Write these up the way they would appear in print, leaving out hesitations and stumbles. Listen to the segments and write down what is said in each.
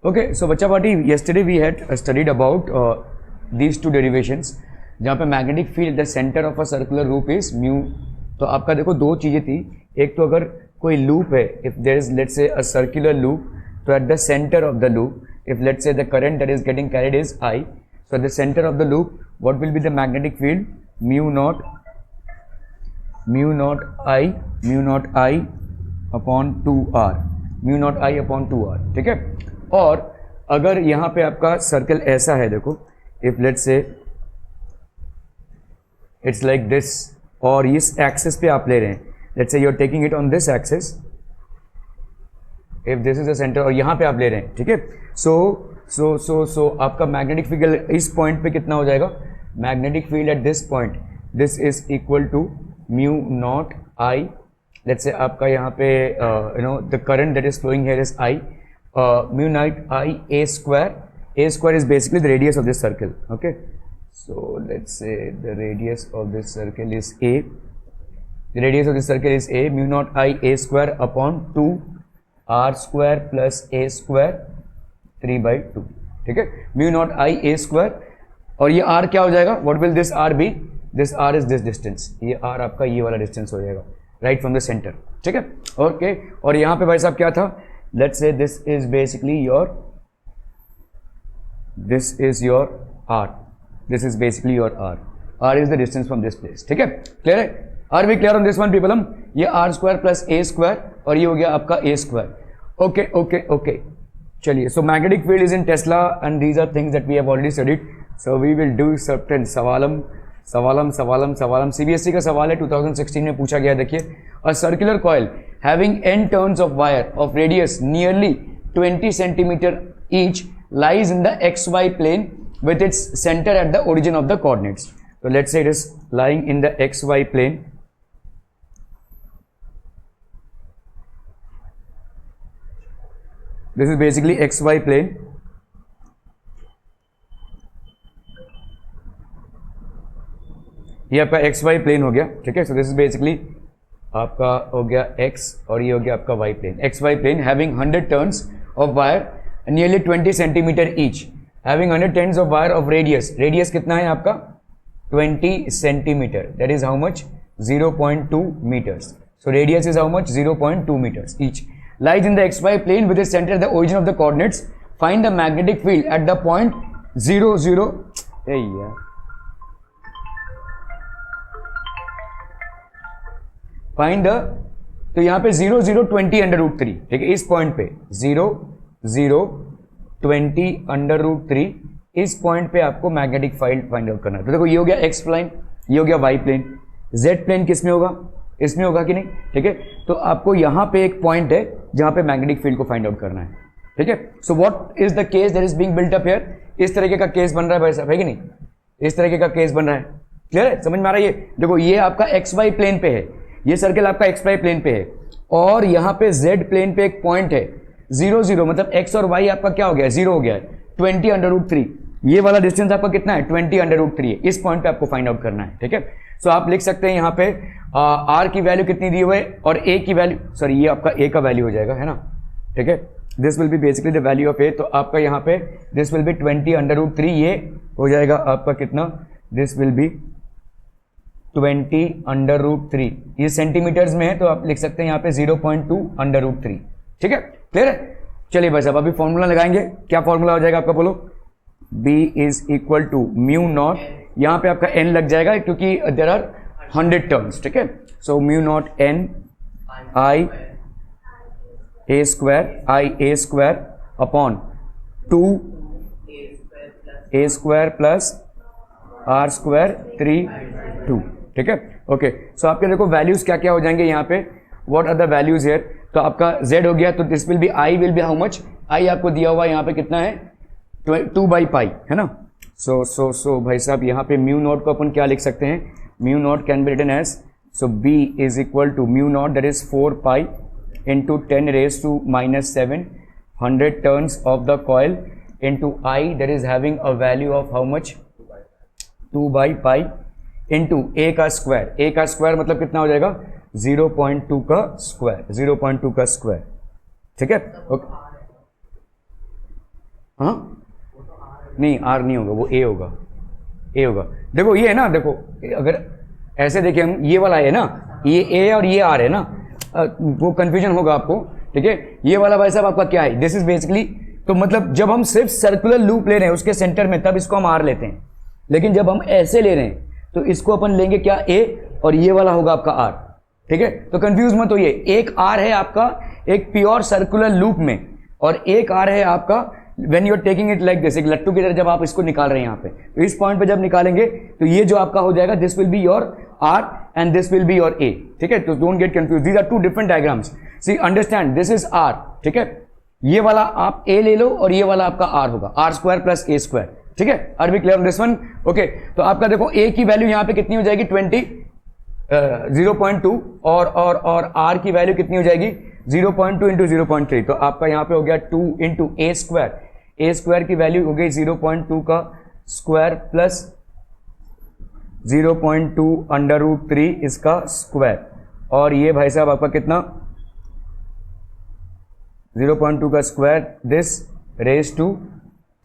Okay, so बच्चा party yesterday we had studied about these two derivations जहाँ पे magnetic field the centre of a circular loop is mu. तो आपका देखो दो चीज़ें थी, एक तो अगर कोई लूप है, if there is let's say a circular loop, तो at the centre of the loop if let's say the current that is getting carried is I, so at the center of the loop what will be the magnetic field? mu naught I upon 2r, mu naught I upon 2r, ठीक है। और अगर यहाँ पे आपका circle ऐसा है, देखो इफ लेट्स से इट्स लाइक दिस, और इस एक्सिस पे आप ले रहे हैं, let's say you are taking it on this axis, if this is the centre, और यहाँ पे आप ले रहे हैं, ठीक है। सो आपका मैग्नेटिक फील्ड इस पॉइंट पे कितना हो जाएगा? Magnetic field at this point, this is equal to mu not I, let's say आपका यहाँ पे you know the current that is flowing here is I, mu not I A square is basically the radius of this circle, okay. So let's say the radius of this circle is a, the radius of this circle is a, mu naught I a square upon 2 r square plus a square 3/2, ठीक है। mu naught I a square, और ये r क्या हो जाएगा? what will this r be? this r is this distance, ये r आपका ये वाला डिस्टेंस हो जाएगा राइट फ्रॉम द सेंटर, ठीक है, ओके। और यहाँ पे भाई साहब क्या था? Let's say this is basically your, this is your r, this is basically your r is the distance from this place, ठीक है। क्लियर है? Are we clear on this one people? हम ये आर स्क्वायर प्लस ए square, और ये हो गया आपका a square, okay okay okay. चलिए, so magnetic field is in tesla and these are things that we have already studied, so we will do certain सवालम CBSE का सवाल है, 2016 में पूछा गया। देखिए, a circular coil having n turns of wire of radius nearly 20 centimetre each lies in the x y plane with its center at the origin of the coordinates. So let's say it is lying in the xy plane, this is basically xy plane, ये आपका xy plane हो गया, ठीक है। So this is basically आपका हो गया x, और ये हो गया आपका y plane, xy plane having 100 turns of wire nearly 20 centimeter each, having 100 turns of wire of radius कितना है आपका? 20 centimetre, that is how much? 0.2 meters. So radius is how much? 0.2 meters each. Lies in the xy plane with its center at the origin of the coordinates. Find the magnetic field at the point 0 0. Hey यार, find the, तो यहाँ पे 0 0 20 under root 3, ठीक है। इस point पे 0 0 20 under root 3, इस point पे आपको मैग्नेटिक फील्ड फाइंड आउट करना है। तो देखो, ये हो गया एक्स प्लेन, ये हो गया वाई प्लेन, जेड प्लेन किस में होगा? इसमें होगा कि नहीं, ठीक है। तो आपको यहाँ पे एक पॉइंट है जहाँ पे मैग्नेटिक फील्ड को फाइंड आउट करना है, ठीक है। So what is the case that is being built up here? इस तरीके का केस बन रहा है भाई साहब, है कि नहीं? इस तरीके का केस बन रहा है, क्लियर है? समझ में आ रहा है? ये देखो, ये आपका एक्स वाई प्लेन पे है, ये सर्कल आपका एक्स वाई प्लेन पे है, और यहाँ पे जेड प्लेन पे एक पॉइंट है 0 0, मतलब x और y आपका क्या हो गया? 0 हो गया है। 20 अंडर रूट 3, ये वाला डिस्टेंस आपका कितना है? 20 अंडर रूट 3 है। इस पॉइंट पे आपको फाइंड आउट करना है, ठीक है। सो आप लिख सकते हैं यहाँ पे r की वैल्यू कितनी दी हुई है, और a की वैल्यू, सॉरी ये आपका a का वैल्यू हो जाएगा, है ना, ठीक है। This will be basically the value of a, तो आपका यहाँ पे this will be 20 under root 3, ये हो जाएगा आपका कितना? This will be 20 under root 3, ये सेंटीमीटर्स में है, तो आप लिख सकते हैं यहाँ पे 0.2 अंडर रूट 3, ठीक है। क्लियर है? चलिए भाई साहब, अभी फॉर्मूला लगाएंगे। क्या फॉर्मूला हो जाएगा आपका? बोलो। B is equal to mu naught, यहाँ पे आपका n लग जाएगा क्योंकि देर आर 100 टर्म्स, ठीक है। So mu naught n I A square upon 2 a square plus r square 3/2, ठीक है, ओके। सो आपके देखो वैल्यूज क्या क्या हो जाएंगे यहाँ पे, what are the values here? तो आपका z हो गया, तो this will be i will be how much? i आपको दिया हुआ यहाँ पे कितना है? 2/पाई, है ना। सो भाई साहब, यहाँ पे म्यू नॉट को अपन क्या लिख सकते हैं? Mu naught can be written as, so b is equal to mu naught that is 4 pi into 10 raised to -7 100 turns of the coil into i that is having a value of how much? 2/पाई into a का square मतलब कितना हो जाएगा? 0.2 का square, 0.2 का square, ठीक है, ओके। हाँ नहीं आर नहीं होगा, वो ए होगा, ए होगा। देखो ये है ना, देखो अगर ऐसे देखें हम, ये वाला है ना, ये ए और ये आर है ना, वो कंफ्यूजन होगा आपको, ठीक है। ये वाला भाई साहब आपका क्या है, दिस इज बेसिकली, तो मतलब जब हम सिर्फ सर्कुलर लूप ले रहे हैं उसके सेंटर में तब इसको हम आर लेते हैं, लेकिन जब हम ऐसे ले रहे हैं तो इसको अपन लेंगे क्या, ए, और ये वाला होगा आपका आर, ठीक है। तो कंफ्यूज मत होइए, एक आर है आपका एक प्योर सर्कुलर लूप में, और एक आर है आपका when you are taking it like this, एक लट्टू की तरह जब आप इसको निकाल रहे हैं यहाँ पे, तो इस पॉइंट पे जब निकालेंगे तो ये जो आपका हो जाएगा, this will be your R and this will be your A, ठीक है। तो don't get confuse, these are two different diagrams, see understand, this is R, ठीक है। ये वाला आप ए ले लो और ये वाला आपका आर होगा, आर स्क्वायर प्लस ए स्क्वायर, ठीक है। Are B clear on this one, okay. तो आपका देखो ए की वैल्यू यहाँ पे कितनी हो जाएगी 0.2 और आर की वैल्यू कितनी हो जाएगी 0.2 इंटू 0.3, तो आपका यहाँ पे हो गया 2 इंटू ए स्क्वायर, ए स्क्वायर की वैल्यू हो गई 0.2 का स्क्वायर प्लस 0.2 अंडर रूट 3 इसका स्क्वायर, और ये भाई साहब आपका कितना 0.2 का स्क्वायर, दिस रेज टू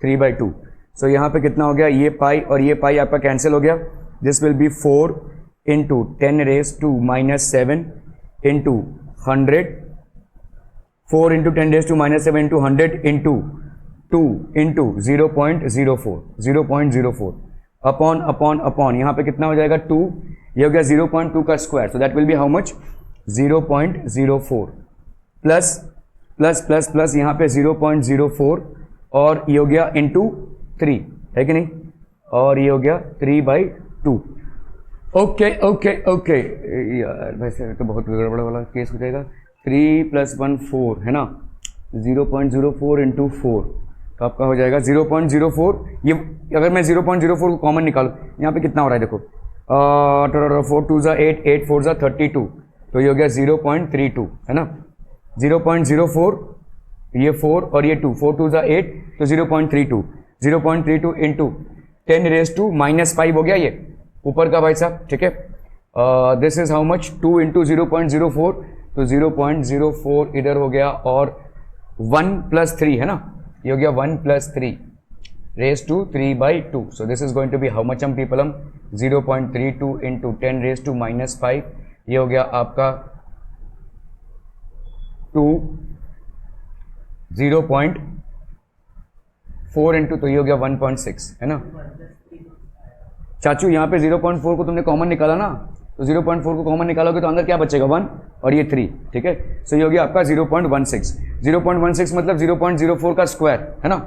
3/2। सो यहाँ पे कितना हो गया, ये पाई और ये पाई आपका कैंसिल हो गया, this will be 4 into 10 raise to -7 into 100, 4 into 10 raise to -7 into 100 into 2 into 0.04 upon यहाँ पे कितना हो जाएगा 2, ये हो गया 0.2 का square, so that will be how much 0.04 plus यहाँ पे 0.04 और ये हो गया इंटू 3, है कि नहीं, और ये हो गया 3/2। ओके यार वैसे तो बहुत गड़बड़ वाला केस हो जाएगा, 3 + 1 4 है ना, 0.04 इंटू 4, तो आपका हो जाएगा 0.04। ये अगर मैं 0.04 को कॉमन निकालूं, यहाँ पे कितना हो रहा है देखो, 4 2 ज़ा 8, 8 4 ज़ा 32, तो ये हो गया 0.32 है ना, 0.04 ये 4 और ये 2, 4 2 ज़ा 8, तो 0.32 इंटू 10 रेज टू -5 हो गया ये ऊपर का भाई साहब, ठीक है। This is how much 2 into 0.04, तो 0.04 इधर हो गया, और 1 + 3 है ना, ये हो गया 1 + 3 raise to 3/2, so this is going to be how much हम पीपल, हम 0.32 इंटू 10 रेज टू -5, ये हो गया आपका 0.4 इंटू, तो ये हो गया 1.6 है ना। चाचू यहाँ पे 0.4 को तुमने कॉमन निकाला ना, तो 0.4 को कॉमन निकालोगे तो अंदर क्या बचेगा 1 और ये 3, ठीक है। सो ये हो गया आपका 0.16 मतलब 0.04 का स्क्वायर है ना,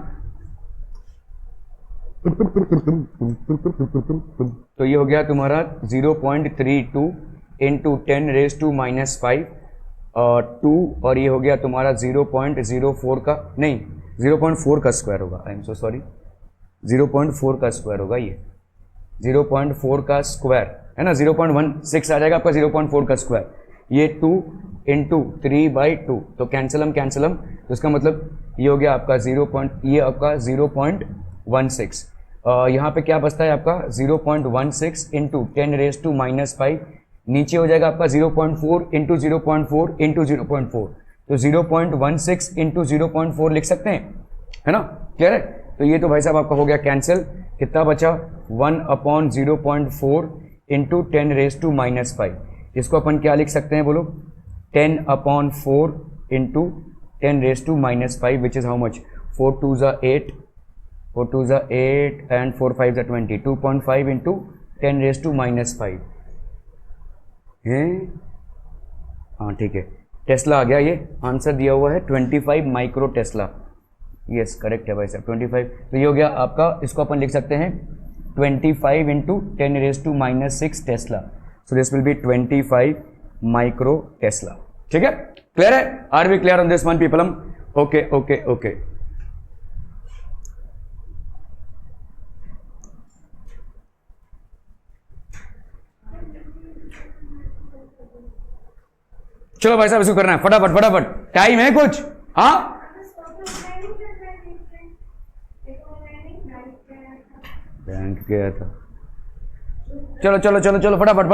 तो ये हो गया तुम्हारा 0.32 इंटू 10 रेज टू -5 2, और ये हो गया तुम्हारा 0.04 का, नहीं 0.4 का स्क्वायर होगा, आई एम सो सॉरी, 0.4 का स्क्वायर होगा, ये 0.4 का स्क्वायर है ना, 0.16 आ जाएगा आपका 0.4 का स्क्वायर, ये 2 इंटू 3/2, तो कैंसलम, तो इसका मतलब ये हो गया आपका ये आपका 0.16, यहाँ पे क्या बचता है आपका 0.16 इंटू 10 रेज टू -5, नीचे हो जाएगा आपका 0.4 इंटू 0.4 इंटू 0.4, तो 0.16 इंटू 0.4 लिख सकते हैं, है ना, क्लियर है। तो ये तो भाई साहब आपका हो गया कैंसिल, कितना बचा 1/0.4 इंटू 10 रेज टू -5, इसको अपन क्या लिख सकते हैं बोलो, 10/4 into 10 raise to -5 which is how much 4 2 ज़ा 8 एंड 4 5 ज़ा 20, 2.5 इंटू 10 रेज टू -5 है, हाँ ठीक है, टेस्ला आ गया, ये आंसर दिया हुआ है 25 माइक्रो टेस्ला, यस करेक्ट है भाई साहब 25, तो ये हो गया आपका, इसको अपन लिख सकते हैं 25 into 10 raise to -6 tesla, so this will be 25 micro tesla, ठीक है, क्लियर है, are we clear on this one people, हम ओके। चलो भाई साहब इसको करना है फटाफट, टाइम है कुछ, हाँ बैंक गया था, चलो फटाफट,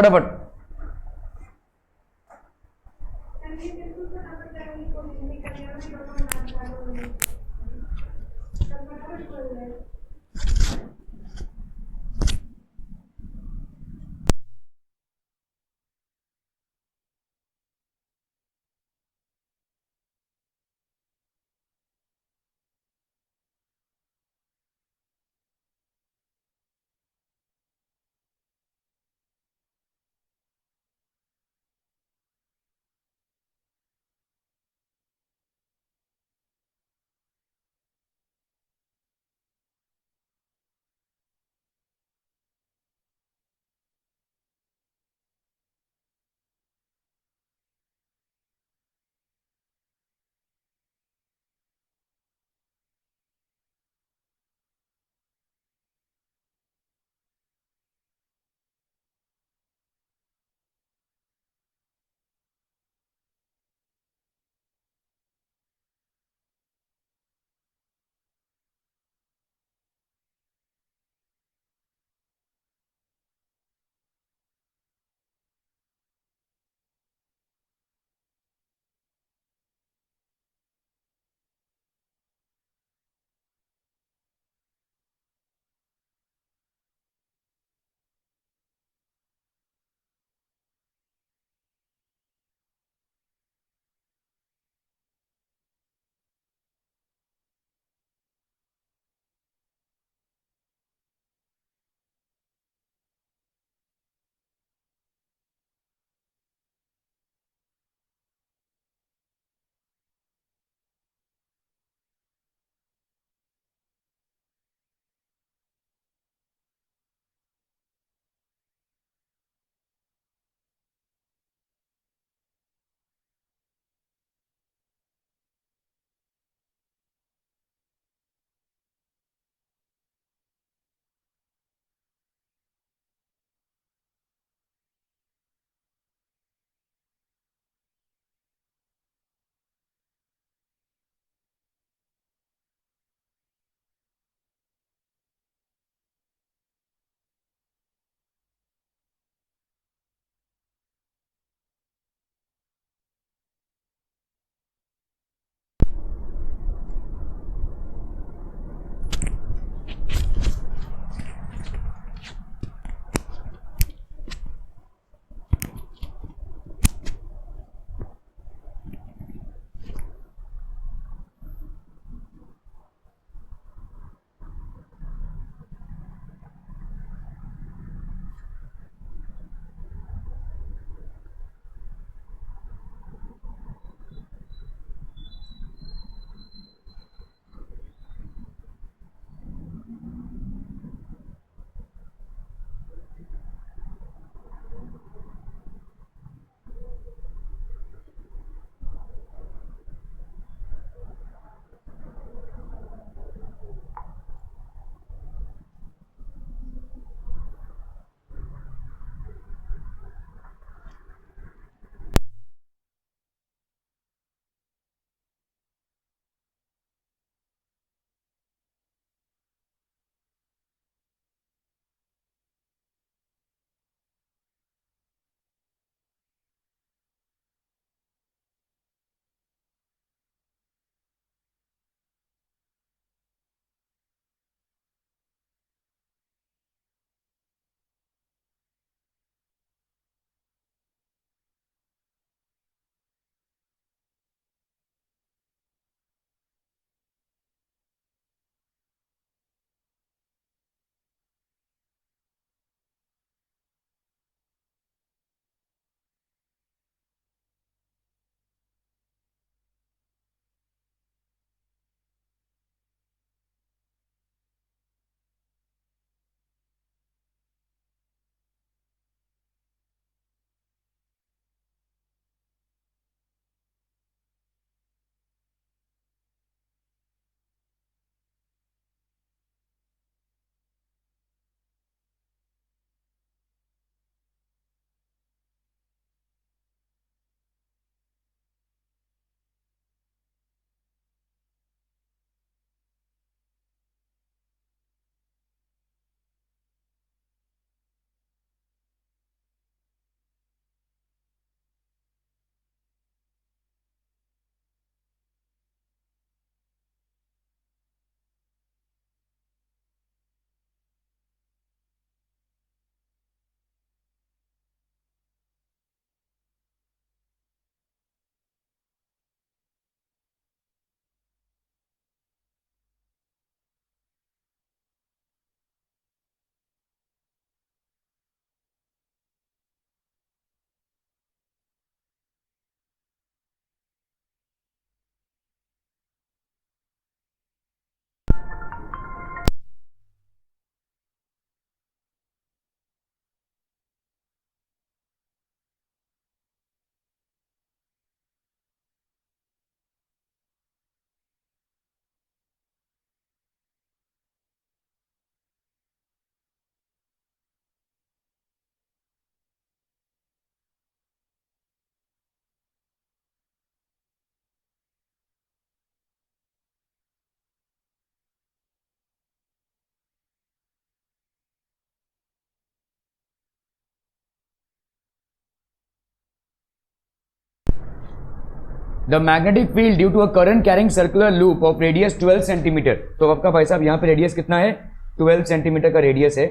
the magnetic field due to a current carrying circular loop of radius 12 centimetre. तो आपका भाई साहब यहाँ पे रेडियस कितना है, 12 सेंटीमीटर का रेडियस है।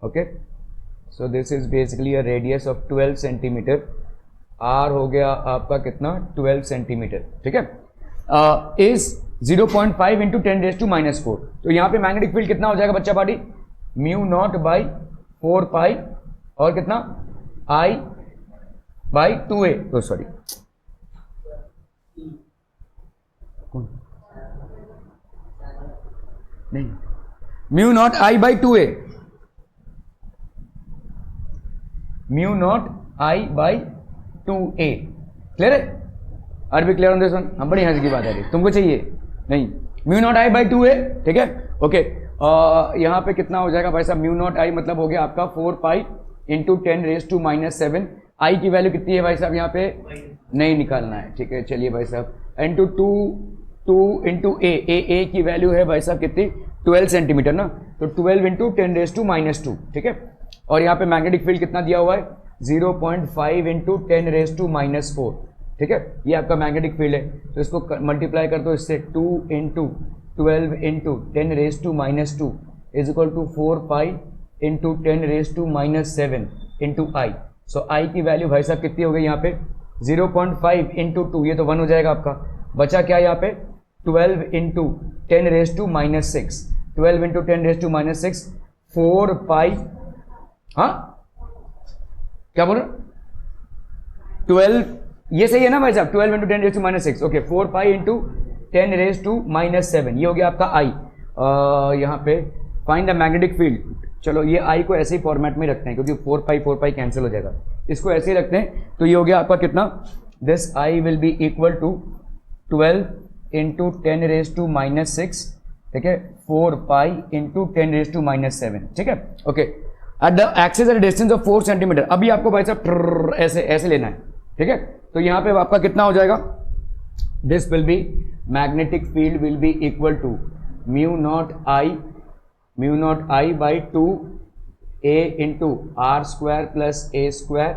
Okay, so this is basically a radius of 12 centimetre. R हो गया आपका कितना, 12 सेंटीमीटर, ठीक है। Is 0.5 into 10⁻⁻⁴। तो यहाँ पे मैग्नेटिक फील्ड कितना हो जाएगा बच्चा party, mu not by 4 pi और कितना आई बाई 2a, तो सॉरी नहीं, mu not I by 2a, mu not I by 2a। Clear है, are B clear on this one? हम बड़ी हंसी की बात है, तुमको चाहिए नहीं, mu not I by 2a, ठीक है। ओके, यहाँ पे कितना हो जाएगा भाई साहब, म्यू नॉट आई मतलब हो गया आपका 4 पाई इंटू 10⁻⁻⁷। आई की वैल्यू कितनी है भाई साहब, यहाँ पे नहीं निकालना है, ठीक है। चलिए भाई साहब, इंटू 2 इंटू ए की वैल्यू है भाई साहब कितनी, 12 सेंटीमीटर ना, तो 12 इंटू 10⁻², ठीक है। और यहाँ पे मैग्नेटिक फील्ड कितना दिया हुआ है, 0.5 इंटू 10⁻⁻⁴, ठीक है। ये आपका मैग्नेटिक फील्ड है, तो इसको मल्टीप्लाई कर दो इससे, 2 into 12 into 10⁻² is equal to 4 pi into 10⁻⁷ into I. So I की वैल्यू भाई साहब कितनी हो गई यहाँ पे, 0.5 इंटू 2, ये तो 1 हो जाएगा आपका। बचा क्या यहाँ पे, 12 इंटू 10⁻⁻⁶, 12 इंटू 10⁻⁻⁶, 4 पाई, हाँ क्या बोल रहे, 12, ये सही है ना भाई साहब, 12 इंटू 10⁻⁶, ओके, 4 पाई इंटू 10⁻⁷, ये हो गया आपका आई। यहाँ पे फाइंड द मैग्नेटिक फील्ड। चलो ये आई को ऐसे ही फॉर्मेट में रखते हैं, क्योंकि 4 पाई कैंसिल हो जाएगा, इसको ऐसे ही रखते हैं। तो ये हो गया आपका कितना, this I will be equal to 12 into 10⁻⁻⁶, ठीक है, 4 पाई इंटू 10⁻⁷, ठीक है। Okay, at the axis at distance of 4 centimetre. अभी आपको भाई साहब ऐसे ऐसे लेना है, ठीक है। तो यहाँ पे आपका कितना हो जाएगा, this will be magnetic field will be equal to mu not I by 2a into R square plus A square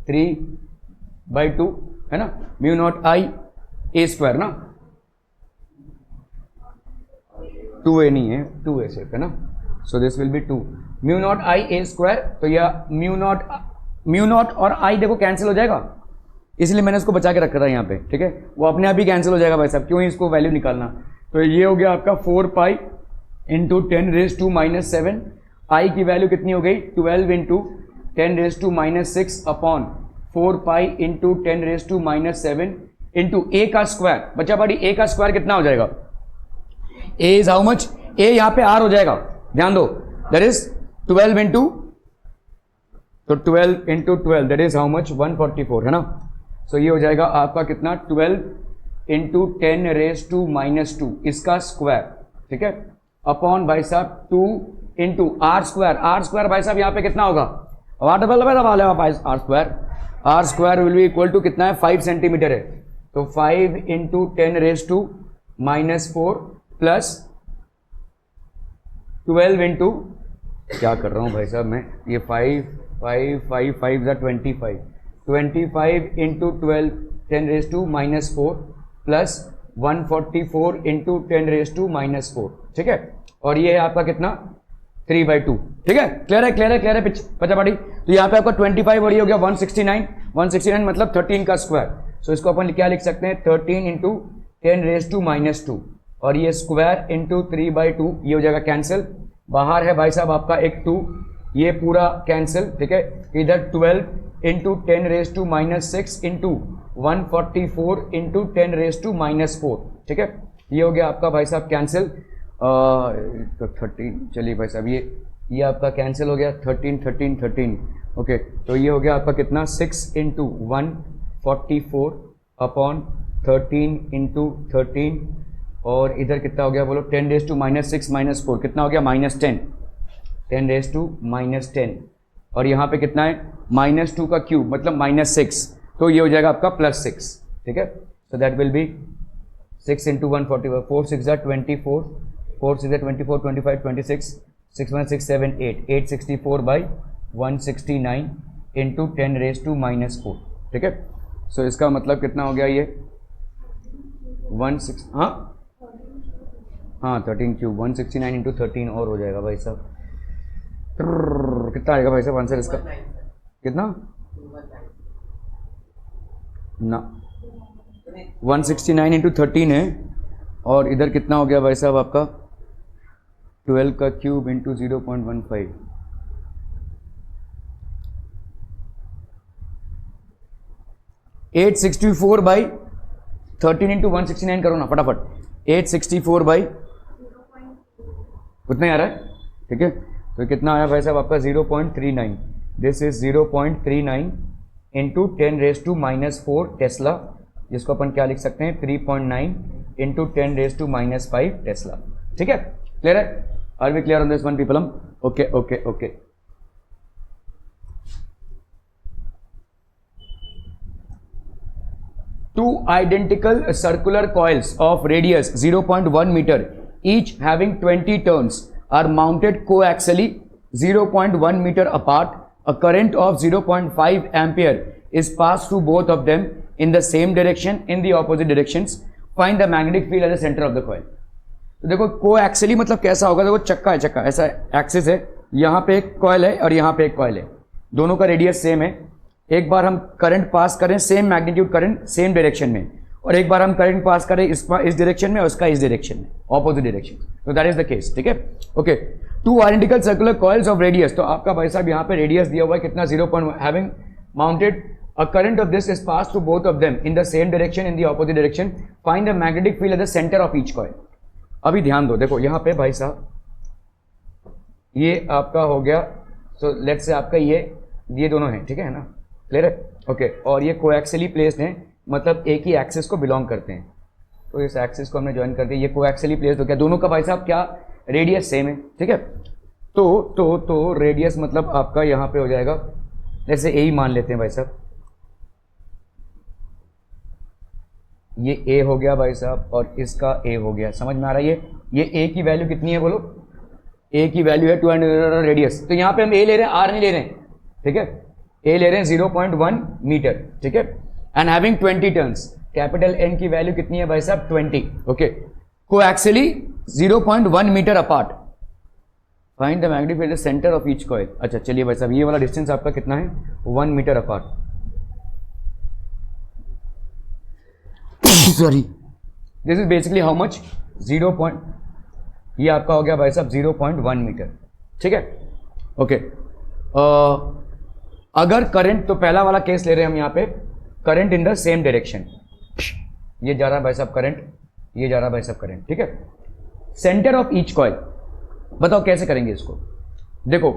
3/2, है ना, mu not I A square ना, 2a नहीं है, 2a सिर्फ है ना, so this will be 2 mu not I A square. तो यह म्यू नॉट और आई देखो कैंसिल हो जाएगा, इसलिए मैंने इसको बचा के रखा था यहाँ पे, ठीक है। वो अपने आप ही कैंसिल हो जाएगा भाई साहब, क्यों ही इसको वैल्यू निकालना। तो ये हो गया आपका 4 पाई इंटू 10⁻⁻⁷, आई की वैल्यू कितनी हो गई, 12 into 10⁻⁻⁶ upon 4 pi into 10⁻⁻⁷ into A का स्क्वायर। बच्चा पार्टी ए का स्क्वायर कितना हो जाएगा, ए इज हाउ मच, ए यहाँ पे आर हो जाएगा, ध्यान दो, दैट इज 12 इंटू, तो 12 into 12 that is how much, 144, है ना। सो ये हो जाएगा आपका कितना, 12 इंटू 10⁻⁻², इसका स्क्वायर, ठीक है, अपॉन भाई साहब 2 इंटू आर स्क्वायर भाई साहब यहाँ पे कितना होगा, R square will be equal to कितना है, 5 सेंटीमीटर है, तो 5 इंटू 10⁻⁻⁴ प्लस 12 इंटू, क्या कर रहा हूँ भाई साहब मैं, ये 5 ज़ा 25 इंटू 12 10⁻⁻⁴ प्लस 144 इंटू 10⁻⁻⁴, ठीक है। और ये है आपका कितना, 3/2, ठीक है। क्लियर है बच्चा पार्टी। तो यहाँ पे आपका 25 और ये हो गया 169 मतलब 13 का स्क्वायर। सो इसको अपन क्या लिख सकते हैं, 13 इंटू 10⁻⁻², और ये स्क्वायर इंटू 3/2, ये हो जाएगा कैंसिल, बाहर है भाई साहब आपका एक 2, ये पूरा कैंसिल, ठीक है। इधर 12 इंटू 10⁻⁻⁶ इंटू 144 इंटू 10⁻⁻⁴, ठीक है। ये हो गया आपका भाई साहब कैंसिल, तो 13, चलिए भाई साहब ये आपका कैंसिल हो गया, 13, ओके। तो ये हो गया आपका कितना, 6 इंटू 144 अपॉन 13 इंटू 13, और इधर कितना हो गया बोलो, 10⁻⁻⁶ -4 कितना हो गया, -10, 10⁻⁻10, और यहाँ पे कितना है, -2 का क्यूब मतलब -6, तो ये हो जाएगा आपका +6, ठीक है। So that will B 6 into 144, 4 6 ज़ा 24, 4 6 ज़ा 24, 25 26, 6 1 6 7 8, 864/169 इंटू 10⁻⁻⁴, ठीक है। सो इसका मतलब कितना हो गया, ये हाँ हाँ 13 क्यूब 169 इंटू 13 और हो जाएगा भाई साहब। कितना आएगा भाई साहब आंसर इसका? कितना ना 169 इंटू 13 है, और इधर कितना हो गया भाई साहब आपका 12 का क्यूब इंटू 0.15। 864 बाई 13 इंटू 169 करो ना फटाफट। 864 बाई उतना ही आ रहा है, ठीक है। तो कितना आया भाई साहब आपका 0.39। दिस इज 0.39 इंटू 10⁻⁻4 टेस्ला, जिसको अपन क्या लिख सकते हैं 3.9 इंटू 10⁻⁻5 टेस्ला। ठीक है, क्लियर है? Are we clear on this one people? Okay okay okay. Two identical circular coils of radius 0.1 meter, each having 20 turns, are mounted coaxially 0.1 meter apart. A current of 0.5 ampere is passed through both of them in the same direction in the opposite directions. Find the magnetic field at the center of the coil. तो देखो कोएक्सियली मतलब कैसा होगा, देखो चक्का है, चक्का ऐसा एक्सिस है, यहाँ पे एक कॉइल है और यहाँ पे एक कॉइल है, दोनों का रेडियस सेम है। एक बार हम करंट पास करें same magnitude current same direction में, और एक बार हम करंट पास करें इस डायरेक्शन में और उसका इस डायरेक्शन में, ऑपोजिट डायरेक्शन। तो दैट इज द केस, ठीक है। Okay, two identical circular coils of radius, तो आपका भाई साहब यहाँ पे रेडियस दिया हुआ है कितना 0.1, having mounted a current of this is pass through both of them in the same direction in the opposite direction. Find the magnetic field at the centre of each coil. अभी ध्यान दो, देखो यहाँ पे भाई साहब ये आपका हो गया, सो लेट्स से आपका ये दोनों हैं, ठीक है ना, क्लियर है? ओके, और ये कोएक्सियली प्लेस्ड हैं, मतलब एक ही एक्सिस को बिलोंग करते हैं। तो इस एक्सिस को हमने ज्वाइन कर दिया, ये कोएक्सियली प्लेस्ड हो गया, दोनों का भाई साहब क्या रेडियस सेम है, ठीक है। तो रेडियस मतलब आपका यहाँ पे हो जाएगा, जैसे ए ही मान लेते हैं भाई साहब, ये ए हो गया भाई साहब और इसका ए हो गया, समझ में आ रहा है? ये ए की वैल्यू कितनी है बोलो? ए की वैल्यू है 200 रेडियस, तो यहाँ पे हम ए ले रहे हैं, आर नहीं ले रहे हैं, ठीक है। ए ले रहे हैं 0.1 मीटर, ठीक है, and having 20 turns. Capital N की वैल्यू कितनी है भाई साहब 20, okay. Coaxially 0.1 metre apart. Find the magnetic field centre of each coil. अच्छा चलिए भाई साहब, ये वाला डिस्टेंस आपका कितना है 1 metre apart, sorry this is basically how much 0. ये आपका हो गया भाई साहब 0.1 मीटर, ठीक है, ओके। अगर करंट, तो पहला वाला केस ले रहे हैं हम यहाँ पे, current in the same direction, ये जा रहा है भाई साहब करंट, ये जा रहा है भाई साहब करंट, ठीक है। सेंटर ऑफ ईच कॉइल, बताओ कैसे करेंगे इसको? देखो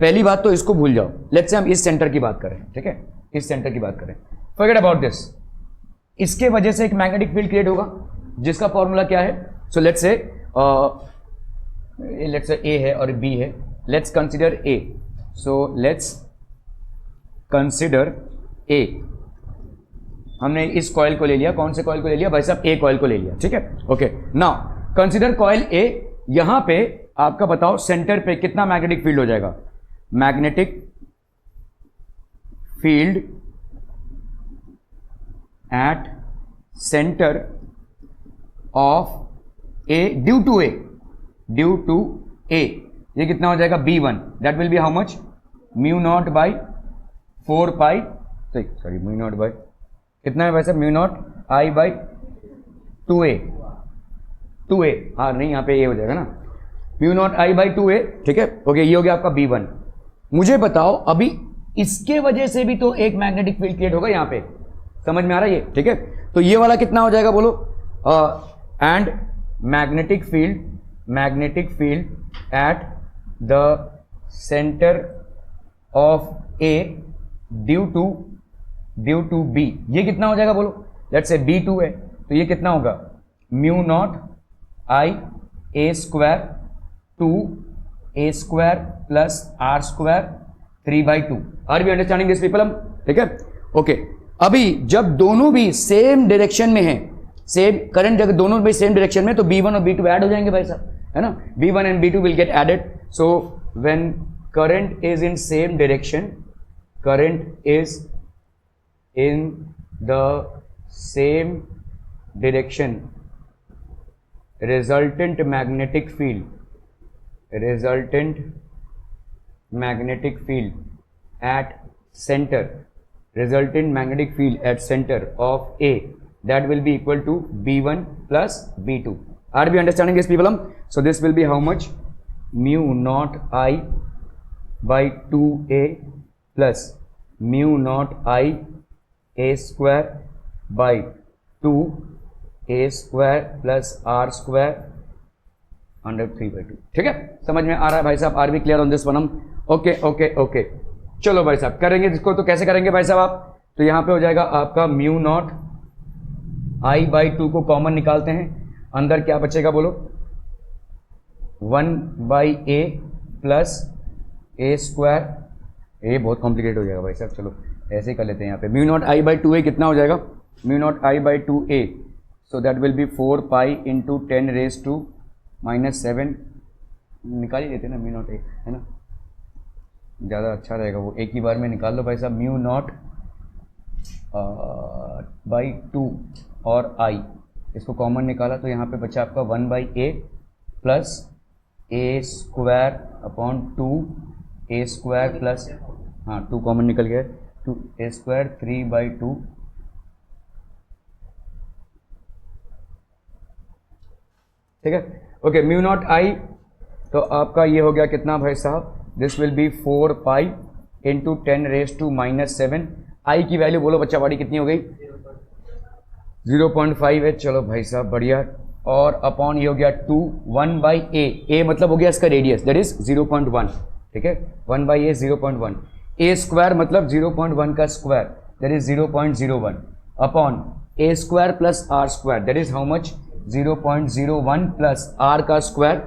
पहली बात तो इसको भूल जाओ, लेट्स से हम इस सेंटर की बात करें, ठीक है, इस सेंटर की बात करें, फॉरगेट अबाउट दिस। इसके वजह से एक मैग्नेटिक फील्ड क्रिएट होगा जिसका फॉर्मूला क्या है? सो लेट्स से ए है और बी है, let's consider a, so let's consider a. हमने इस कॉइल को ले लिया, कौन से कॉइल को ले लिया भाई साहब? ए कॉइल को ले लिया, ठीक है, ओके। नाउ कंसिडर कॉइल ए, यहां पे आपका बताओ सेंटर पे कितना मैग्नेटिक फील्ड हो जाएगा? Magnetic field at centre of A due to A, ये कितना हो जाएगा B1, that will be how much? Mu not by 4 pi, sorry mu not by कितना है वैसे, mu naught I by 2a, हाँ नहीं यहाँ पे ए हो जाएगा ना, mu not I by 2a, ठीक है, ओके। ये हो गया आपका B1। मुझे बताओ अभी इसके वजह से भी तो एक मैग्नेटिक फील्ड क्रिएट होगा यहाँ पे, समझ में आ रहा है ये, ठीक है। तो ये वाला कितना हो जाएगा बोलो? And magnetic field at the centre of A due to B, ये कितना हो जाएगा बोलो? लेट्स से B2 है, तो ये कितना होगा? Mu not I A square 2a square plus r square 3/2। Are we understanding this people? ठीक है, ओके। अभी जब दोनों भी सेम डायरेक्शन में हैं, सेम करंट जब दोनों भी सेम डायरेक्शन में, तो B1 और B2 ऐड हो जाएंगे भाई साहब, है ना। B1 and B2 will get added, so when current is in same direction, current is in the same direction resultant magnetic field at center of A, that will be equal to B1 plus B2. Are we understanding this, people? So this will be how much? Mu naught I by 2A plus mu naught I A square by 2 A square plus R square under 3/2. ठीक है, समझ में आ रहा है भाई साहब? Are B clear on this one? Okay okay okay, चलो भाई साहब करेंगे इसको। तो कैसे करेंगे भाई साहब आप? तो यहां पे हो जाएगा आपका म्यू नॉट आई बाई 2 को कॉमन निकालते हैं, अंदर क्या बचेगा बोलो? 1 by A plus A square. ये बहुत कॉम्प्लिकेट हो जाएगा भाई साहब, चलो ऐसे ही कर लेते हैं। यहाँ पे mu not I by 2a कितना हो जाएगा? Mu not I by 2a, so that will be 4 pi into 10 raise to -7। निकाल ही देते ना म्यू नॉट ए, है ना, ज़्यादा अच्छा रहेगा वो, एक ही बार में निकाल लो भाई साहब। म्यू नॉट बाई 2 और आई, इसको कॉमन निकाला तो यहाँ पे बचा आपका 1 by A plus A square upon 2 A square plus, हाँ 2 कॉमन निकल गया, 2 ए स्क्वायर 3/2। ठीक है, ओके। म्यू नॉट आई तो आपका ये हो गया कितना भाई साहब? This will be 4 pi into 10 raise to -7। I की वैल्यू बोलो बच्चा बाड़ी कितनी हो गई? 0.5 है। चलो भाई साहब बढ़िया। और अपॉन ये हो गया 2 1 बाई ए मतलब हो गया इसका रेडियस, दैट इज 0.1। ठीक है, 1 बाई ए 0.1, ए स्क्वायर मतलब 0.1 का square, that is 0.01 upon A square plus R square, that is how much? 0.01 plus R का स्क्वायर,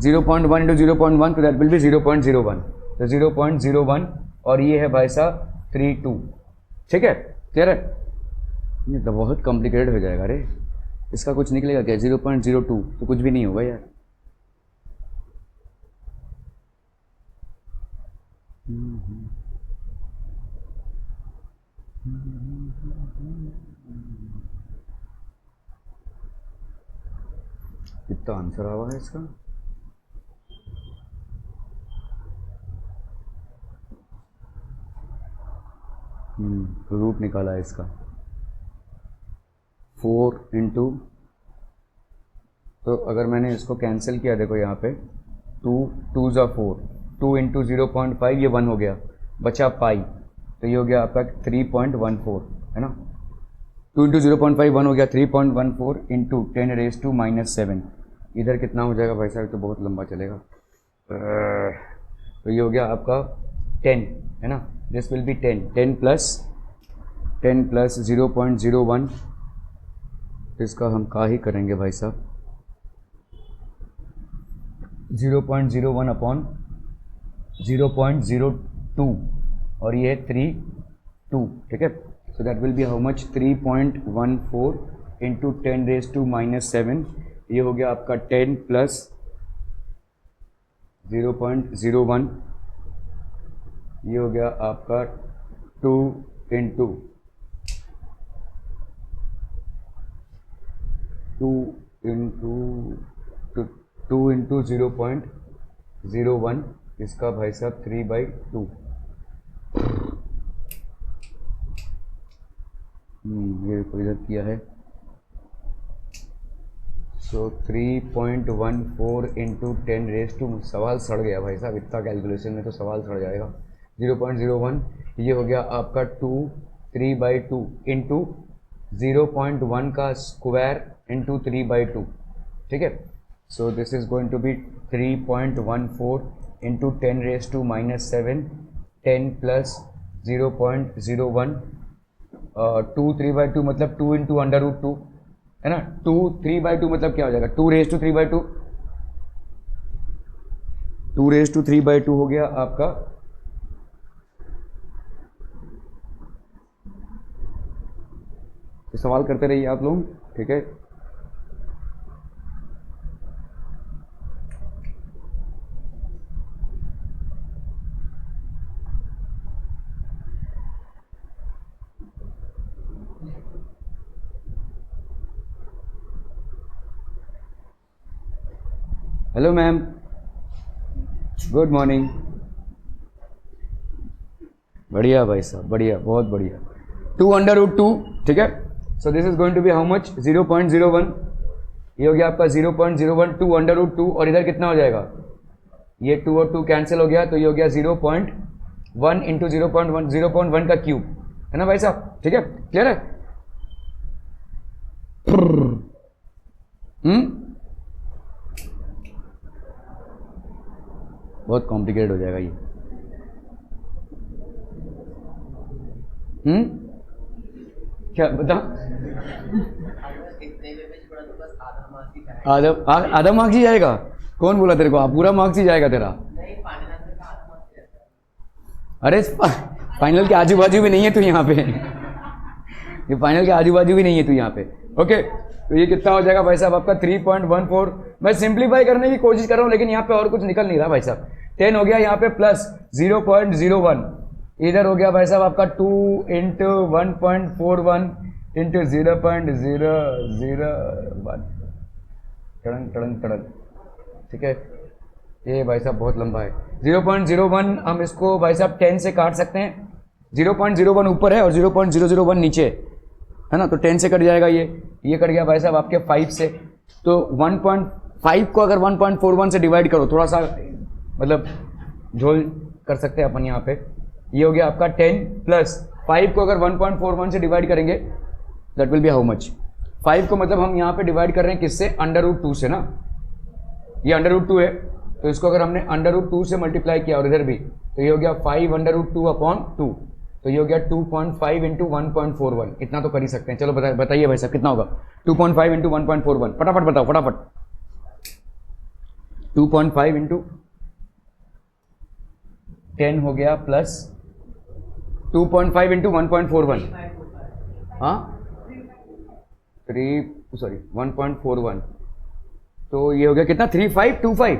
0.1 इंटू 0.1 तो दैट विल बी 0.01, तो 0.01 और ये है भाई साहब 32। ठीक है, क्लियर है? ये तो बहुत कॉम्प्लिकेटेड हो जाएगा। अरे इसका कुछ निकलेगा क्या? 0.02 तो कुछ भी नहीं होगा यार। कितना आंसर आ हुआ है इसका? रूट निकाला है इसका 4 इंटू, तो अगर मैंने इसको कैंसिल किया देखो यहाँ पे 2 2 ज़ा 4, 2 इंटू 0.5 ये 1 हो गया, बचा पाई, तो ये हो गया आपका 3.14, है ना। 2 इंटू 0.5 1 हो गया, 3.14 इंटू 10 रेज टू -7। इधर कितना हो जाएगा भाई साहब? तो बहुत लंबा चलेगा। तो ये हो गया आपका 10, है ना। दिस विल बी 10 प्लस 0.01, इसका हम का ही करेंगे भाई साहब, 0.01 अपॉन 0.02 और ये 3.2। ठीक है, so that will be how much? 3.14 into 10 raise to -7। ये हो गया आपका 10 प्लस 0.01, ये हो गया आपका 2 इंटू 0.01, इसका भाई साहब 3/2। ये इधर किया है, सो 3.14 इंटू 10 रेज टू, सवाल सड़ गया भाई साहब, इतना कैलकुलेशन में तो सवाल सड़ जाएगा। 0.01 ये हो गया आपका 3/2 इंटू 0.1 का स्क्वायर इंटू 3/2। ठीक है, so this is going to be 3.14 into 10 raise to -7, 10 plus 0.01, 2 3/2 मतलब 2 इंटू √2, है ना। 2 3/2 मतलब क्या हो जाएगा? 2 रेज टू 3/2, 2 रेज टू 3/2 हो गया आपका। तो सवाल करते रहिए आप लोग, ठीक है। Hello ma'am, good morning. बढ़िया भाई साहब, बढ़िया, बहुत बढ़िया। 2√2, ठीक है। So this is going to be how much? 0.01। ये हो गया आपका 0.01, 2√2, और इधर कितना हो जाएगा? ये 2 और 2 कैंसिल हो गया, तो ये हो गया 0.1 इंटू 0.1, 0.1 का क्यूब, है ना भाई साहब? ठीक है, क्लियर है? बहुत कॉम्प्लिकेटेड हो जाएगा ये। क्या बता? आधा मार्क्स ही जाएगा? कौन बोला तेरे को? पूरा मार्क्स ही जाएगा तेरा? अरे फाइनल के आजू बाजू भी नहीं है तू यहाँ पे। ये फाइनल के आजू बाजू भी नहीं है तू यहाँ पे। ओके, तो ये कितना हो जाएगा भाई साहब आपका? 3.14। मैं सिंप्लीफाई करने की कोशिश कर रहा हूँ, लेकिन यहाँ पे और कुछ निकल नहीं रहा भाई साहब। 10 हो गया यहाँ पे, प्लस 0.01, इधर हो गया भाई साहब आपका 2 इंटू 1.41 इंटू 0.001, टड़ंग टड़ंग टड़ंग, ठीक है। ये भाई साहब बहुत लंबा है। 0.01 हम इसको भाई साहब 10 से काट सकते हैं। 0.01 ऊपर है और 0.001 नीचे है ना, तो 10 से कट जाएगा। ये कट गया भाई साहब आपके 5 से। तो 1.5 को अगर 1.41 से डिवाइड करो, थोड़ा सा मतलब झोल कर सकते हैं अपन यहाँ पे। ये हो गया आपका 10 प्लस 5 को अगर 1.41 से डिवाइड करेंगे, that will be how much? 5 को मतलब हम यहाँ पे डिवाइड कर रहे हैं किससे? √2 से ना। ये √2 है, तो इसको अगर हमने √2 से मल्टीप्लाई किया और इधर भी, तो ये हो गया 5√2/2। तो ये हो गया 2.5 इंटू 1.41। इतना तो कर ही सकते हैं। चलो बताइए भाई साहब कितना होगा? 2.5 इंटू 1.41, फटाफट बताओ फटाफट। 2.5 इंटू 10 हो गया, प्लस 2.5 इंटू 1.41, हाँ 1.41, तो ये हो गया कितना? 3525।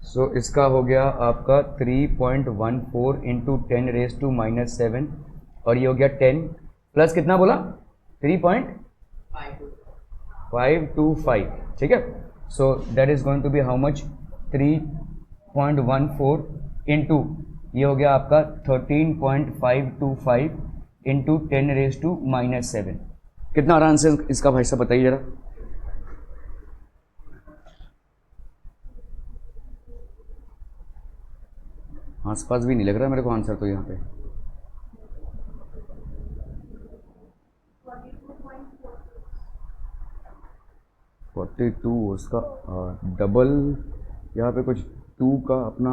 सो इसका हो गया आपका 3.14 इंटू 10⁻⁻⁷, और ये हो गया 10 प्लस कितना बोला? 3.525, ठीक है। So that is going to be how much? 3.14 into ये हो गया आपका 13.525 इंटू 10⁻⁻⁷। कितना आराम से इसका भाई साहब बताइए जरा। आसपास भी नहीं लग रहा मेरे को आंसर तो यहाँ पे। 42 उसका डबल, यहाँ पे कुछ 2 का अपना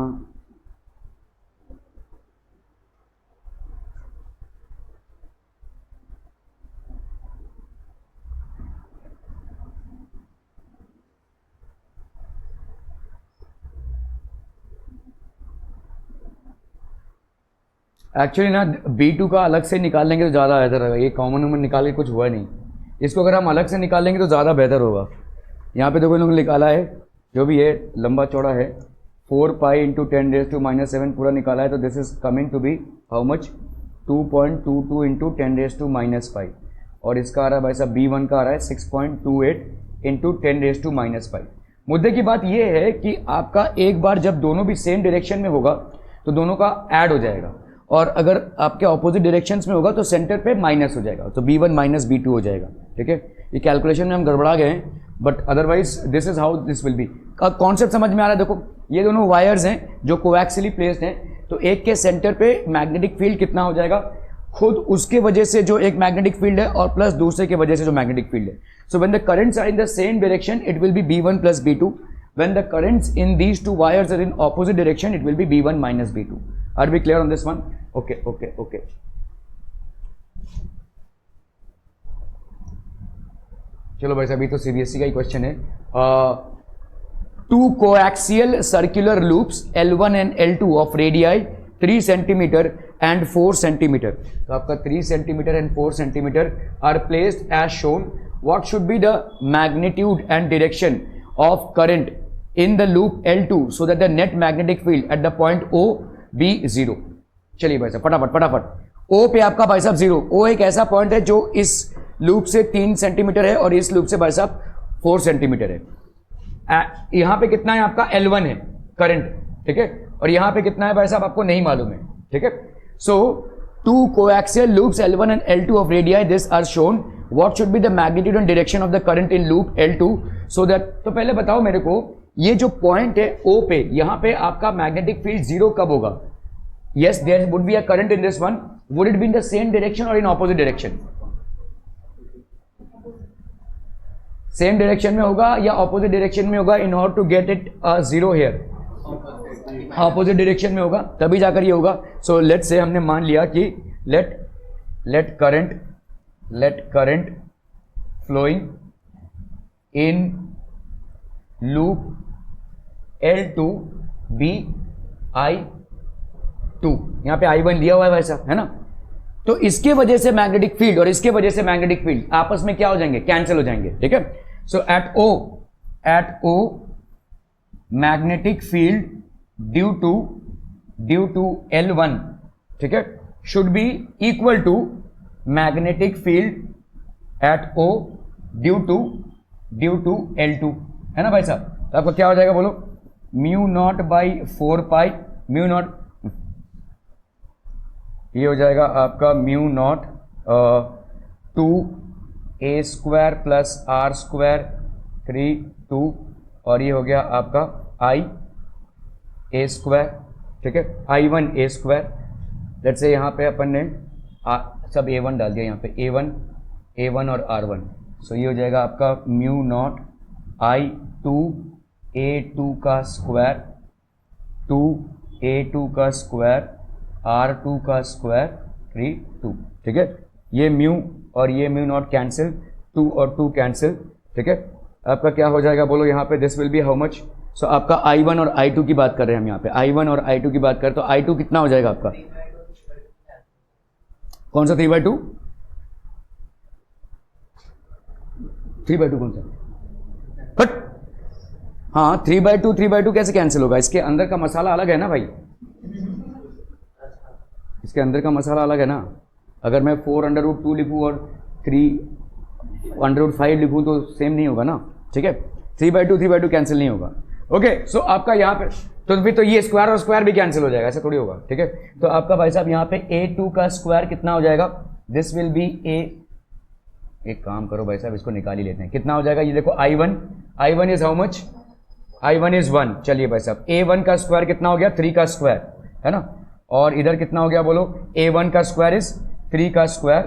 एक्चुअली ना B2 का अलग से निकाल लेंगे तो ज़्यादा बेहतर होगा। ये कॉमन नंबर निकाल के कुछ हुआ नहीं, इसको अगर हम अलग से निकाल लेंगे तो ज़्यादा बेहतर होगा। यहाँ पे देखो लोगों ने निकाला है, जो भी है लंबा चौड़ा है, 4π इंटू 10⁻⁷ पूरा निकाला है। तो this is coming to be how much? 2.22 into 10⁻⁵, और इसका आ रहा है भाई साहब B1 का आ रहा है 6.28 इंटू 10⁻⁵। मुद्दे की बात यह है कि आपका एक बार जब दोनों भी सेम डायरेक्शन में होगा तो दोनों का ऐड हो जाएगा, और अगर आपके ऑपोजिट डायरेक्शंस में होगा तो सेंटर पे माइनस हो जाएगा, तो B1 माइनस B2 हो जाएगा, ठीक है। ये कैलकुलेशन में हम गड़बड़ा गए हैं, but otherwise this is how this will B. Concept समझ में आ रहा है? देखो ये दोनों वायर्स हैं जो कोएक्सियली प्लेस्ड हैं, तो एक के सेंटर पे मैग्नेटिक फील्ड कितना हो जाएगा? खुद उसके वजह से जो एक मैग्नेटिक फील्ड है और प्लस दूसरे के वजह से जो मैग्नेटिक फील्ड है। So when the currents are in the same direction it will be B1 plus B2। When the currents in these two wires are in opposite direction, it will be B1 minus B2. Are we clear on this one? Okay. चलो भाई साहब, अभी तो CBSE का ही question है। Two coaxial circular loops L1 and L2 of radii 3 centimeter and 4 centimeter. तो आपका 3 centimeter and 4 centimeter are placed as shown. What should be the magnitude and direction of current in the loop L2 so that the net magnetic field at the point O be 0? चलिए भाई साहब फटाफट। O पे आपका भाई साहब 0। O एक ऐसा पॉइंट है जो इस लूप से 3 सेंटीमीटर है और इस लूप से भाई साहब 4 सेंटीमीटर है। यहां पे कितना है आपका L1 है करंट, ठीक है, और यहां पे कितना है भाई साहब आपको नहीं मालूम है, ठीक है। So two coaxial loops L1 and L2 of radii this are shown, what should be the magnitude and direction of the current in loop L2 so that. तो पहले बताओ मेरे को, ये जो पॉइंट है O पे, यहां पे आपका मैग्नेटिक फील्ड जीरो कब होगा? Yes, there would be a current in this one, would it be in the same direction और in opposite direction? Same direction में होगा या ऑपोजिट डायरेक्शन में होगा? In order to get it zero here, opposite direction में होगा, तभी जाकर ये होगा। सो लेट से हमने मान लिया कि let current flowing in loop L2 be I2, यहां पे I1 लिया हुआ है वैसा, है ना। तो इसके वजह से मैग्नेटिक फील्ड और इसके वजह से मैग्नेटिक फील्ड आपस में क्या हो जाएंगे? कैंसिल हो जाएंगे, ठीक है। So at O magnetic field due to L1, ठीक है, should be equal to magnetic field at O due to L2, है ना भाई साहब। तो आपको क्या हो जाएगा बोलो? Mu not by 4 pi, mu not, ये हो जाएगा आपका mu not 2a² plus r² 3 2, और ये हो गया आपका a², ठीक है, I1 a²। लेट्स से यहाँ पे अपन ने सब a1 डाल दिया, यहाँ पे a1 और r1। सो ये हो जाएगा आपका म्यू नॉट I2 a2 का स्क्वायर 2a2 का स्क्वायर R2 का स्क्वायर 3 2, ठीक है। ये म्यू और ये म्यू नॉट कैंसिल, 2 और 2 कैंसिल, ठीक है। आपका क्या हो जाएगा बोलो यहाँ पे? This will be how much? So आपका I1 और I2 की बात कर रहे हैं हम यहाँ पे, I1 और I2 की बात करें तो I2 कितना हो जाएगा आपका? कौन सा 3/2? 3/2 कौन सा? बट हाँ, 3/2 कैसे कैंसिल होगा? इसके अंदर का मसाला अलग है ना भाई, इसके अंदर का मसाला अलग है ना। अगर मैं 4√2 लिखूँ और 3√5 लिखूँ तो सेम नहीं होगा ना, ठीक है। 3/2 कैंसिल नहीं होगा, ओके। सो आपका यहाँ पे तो फिर तो ये स्क्वायर और स्क्वायर भी कैंसिल हो जाएगा, ऐसा थोड़ी होगा, ठीक है। तो आपका भाई साहब यहाँ पे a2 का स्क्वायर कितना हो जाएगा? दिस विल बी एक काम करो भाई साहब, इसको निकाल ही लेते हैं, कितना हो जाएगा? ये देखो I1 is how much? I1 is 1। चलिए भाई साहब, a1 का स्क्वायर कितना हो गया? 3 का स्क्वायर, है ना। और इधर कितना हो गया बोलो? a1 का स्क्वायर इज 3 का स्क्वायर,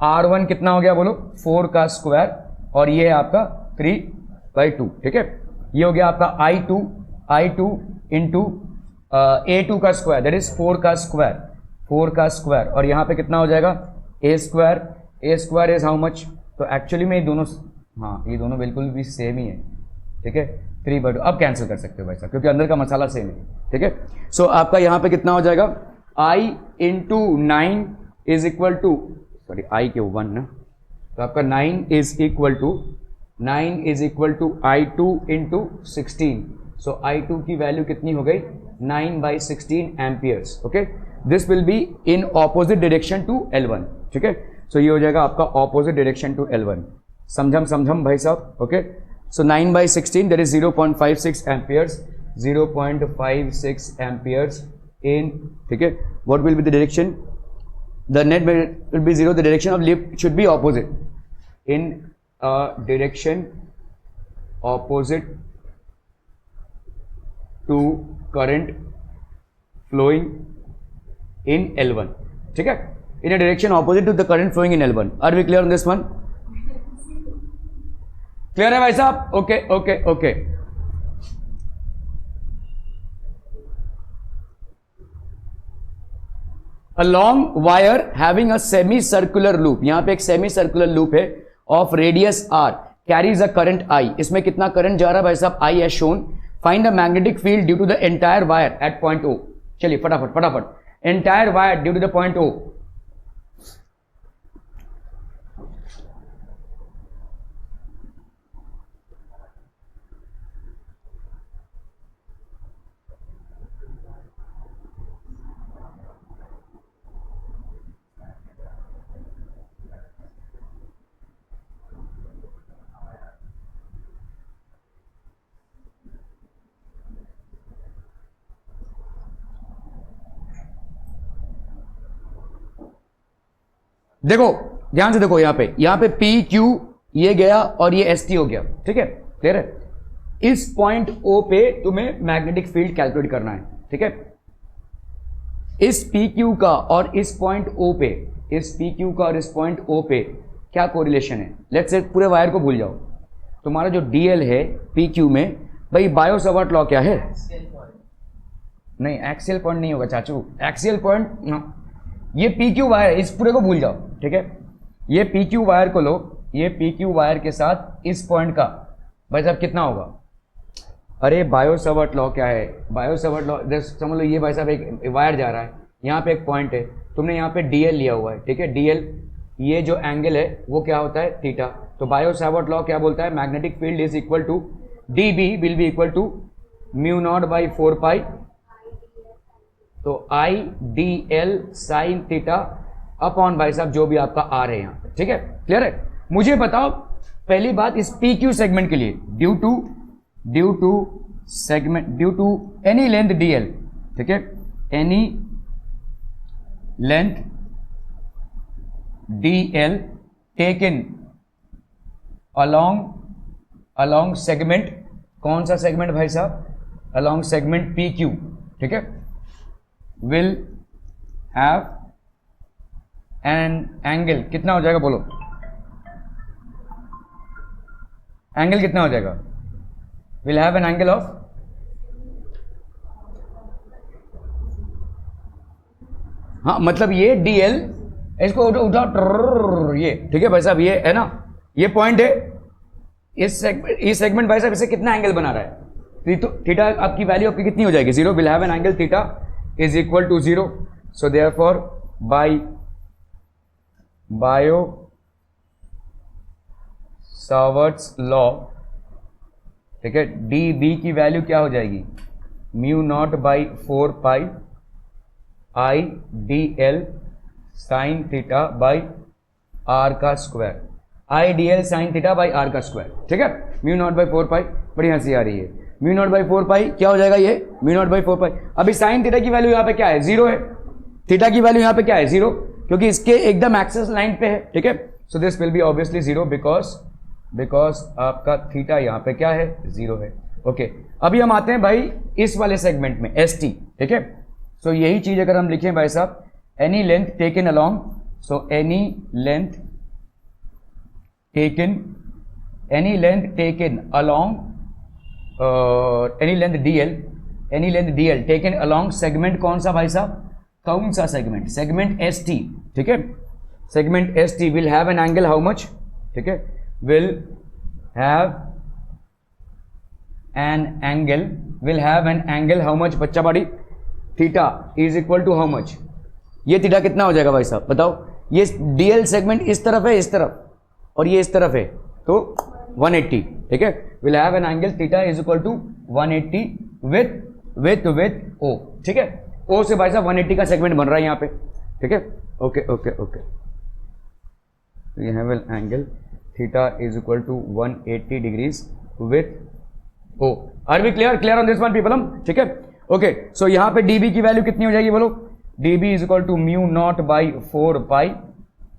r1 कितना हो गया बोलो? 4 का स्क्वायर, और ये है आपका 3/2, ठीक है। ये हो गया आपका I2 इंटू a2 का स्क्वायर, दैट इज 4 का स्क्वायर, और यहाँ पे कितना हो जाएगा? a square is how much? तो एक्चुअली में ये दोनों, हाँ ये दोनों बिल्कुल भी सेम ही है, ठीक है। 3/2 अब कैंसिल कर सकते हो भाई साहब, क्योंकि अंदर का मसाला सेम है, ठीक है। सो आपका यहाँ पे कितना हो जाएगा? I into 9 is equal to, sorry I के 1 ना, तो आपका 9 is equal to I2 into 16। So I2 की वैल्यू कितनी हो गई? 9/16 amperes, okay. This will be in opposite direction to L1, ठीक है। सो ये हो जाएगा आपका ऑपोजिट डायरेक्शन टू L1। समझम भाई साहब, okay. So 9/16 that is 0.56 amperes, 0.56 amperes in, ठीक है। What will be the direction? The net will be 0, the direction of lift should be opposite, in direction opposite to current flowing in L1, ठीक है। In a direction opposite to the current flowing in L1। Are we clear on this one? Clear है भाई साहब? Okay okay okay. A long wire having a semi circular loop, यहां पे एक semi circular loop है of radius r, carries a current I। इसमें कितना current जा रहा है भाई साहब? I as shown. Find the magnetic field due to the entire wire at point O। चलिए फटाफट, entire wire due to the point O। देखो ध्यान से देखो, यहाँ पे पी क्यू ये गया और ये एस टी हो गया, ठीक है, क्लियर है। इस पॉइंट ओ पे तुम्हें मैग्नेटिक फील्ड कैलकुलेट करना है, ठीक है। इस पी क्यू का और इस पॉइंट ओ पे, इस पी क्यू का और इस पॉइंट ओ पे क्या कोरिलेशन है। लेट्स से पूरे वायर को भूल जाओ, तुम्हारा जो डीएल है पी क्यू में, भाई बायो सावर्ट लॉ क्या है, नहीं एक्सियल पॉइंट नहीं होगा चाचू, एक्सियल पॉइंट ये पी क्यू वायर, इस पूरे को भूल जाओ, ठीक है। ये पी क्यू वायर को लो, ये पी क्यू वायर के साथ इस पॉइंट का भाई साहब कितना होगा। अरे बायो सावर्ट लॉ क्या है, बायो सावर्ट लॉ समझ लो, ये भाई साहब एक वायर जा रहा है, यहाँ पे एक पॉइंट है, तुमने यहाँ पे डीएल लिया हुआ है, ठीक है। डीएल ये जो एंगल है वो क्या होता है, थीटा। तो बायो सावर्ट लॉ क्या बोलता है, magnetic field is equal to D B will be equal to mu not by 4 pi, तो I D L sine theta upon भाई साहब जो भी आपका आर है यहाँ पे, ठीक है, क्लियर है। मुझे बताओ पहली बात, इस पी क्यू सेगमेंट के लिए due to segment, due to any length D L, ठीक है, any length D L taken along segment, कौन सा सेगमेंट भाई साहब, अलोंग सेगमेंट पी क्यू, ठीक है, विल हैव एन एंगल, कितना हो जाएगा बोलो, एंगल कितना हो जाएगा, will have an angle of, हाँ मतलब ये डीएल, इसको उठाओ ये, ठीक है भाई साहब, ये है ना, ये पॉइंट है, इस सेगमेंट भाई साहब, इसे कितना एंगल बना रहा है, तो थीटा आपकी वैल्यू आपकी कितनी हो जाएगी, 0, will have an angle theta is equal to 0, so therefore Biot Savart's law, ठीक है, डी बी की वैल्यू क्या हो जाएगी, mu not by 4 pi I D L sine theta by R का square, I D L sine theta by R का square, ठीक है, म्यू नॉट बाई 4 पाई, बड़ी हंसी आ रही है, म्यू नॉट बाई 4 पाई क्या हो जाएगा, ये म्यू नॉट बाई 4 पाई। अभी साइन थीटा की वैल्यू यहाँ पे क्या है, 0 है, थीटा की वैल्यू यहाँ पे क्या है, 0, क्योंकि इसके एकदम एक्सेस लाइन पे है, ठीक है, so this will B obviously 0 because आपका थीटा यहाँ पे क्या है, 0 है, ओके। अभी हम आते हैं भाई इस वाले सेगमेंट में एस टी, ठीक है, सो यही चीज अगर हम लिखें भाई साहब, any length taken along, so any length taken along, any length DL taken along segment, कौन सा भाई साहब, कौन सा सेगमेंट, सेगमेंट एस टी, ठीक है, segment S T will have an angle how much, ठीक है, will have an angle how much बच्चा बाड़ी, theta is equal to how much, ये थीटा कितना हो जाएगा भाई साहब बताओ, ये डीएल सेगमेंट इस तरफ है, इस तरफ, और ये इस तरफ है, तो 180, ठीक है, will have an angle theta is equal to 180 with O, ठीक है, ओ से भाई साहब 180 का सेगमेंट बन रहा है यहाँ पे, ठीक है, ओके, ये है will angle theta is equal to 180 degrees with O, are we clear on this one people, ठीक है, ओके। सो यहाँ पे डीबी की वैल्यू कितनी हो जाएगी बोलो, DB is equal to mu not by 4 pi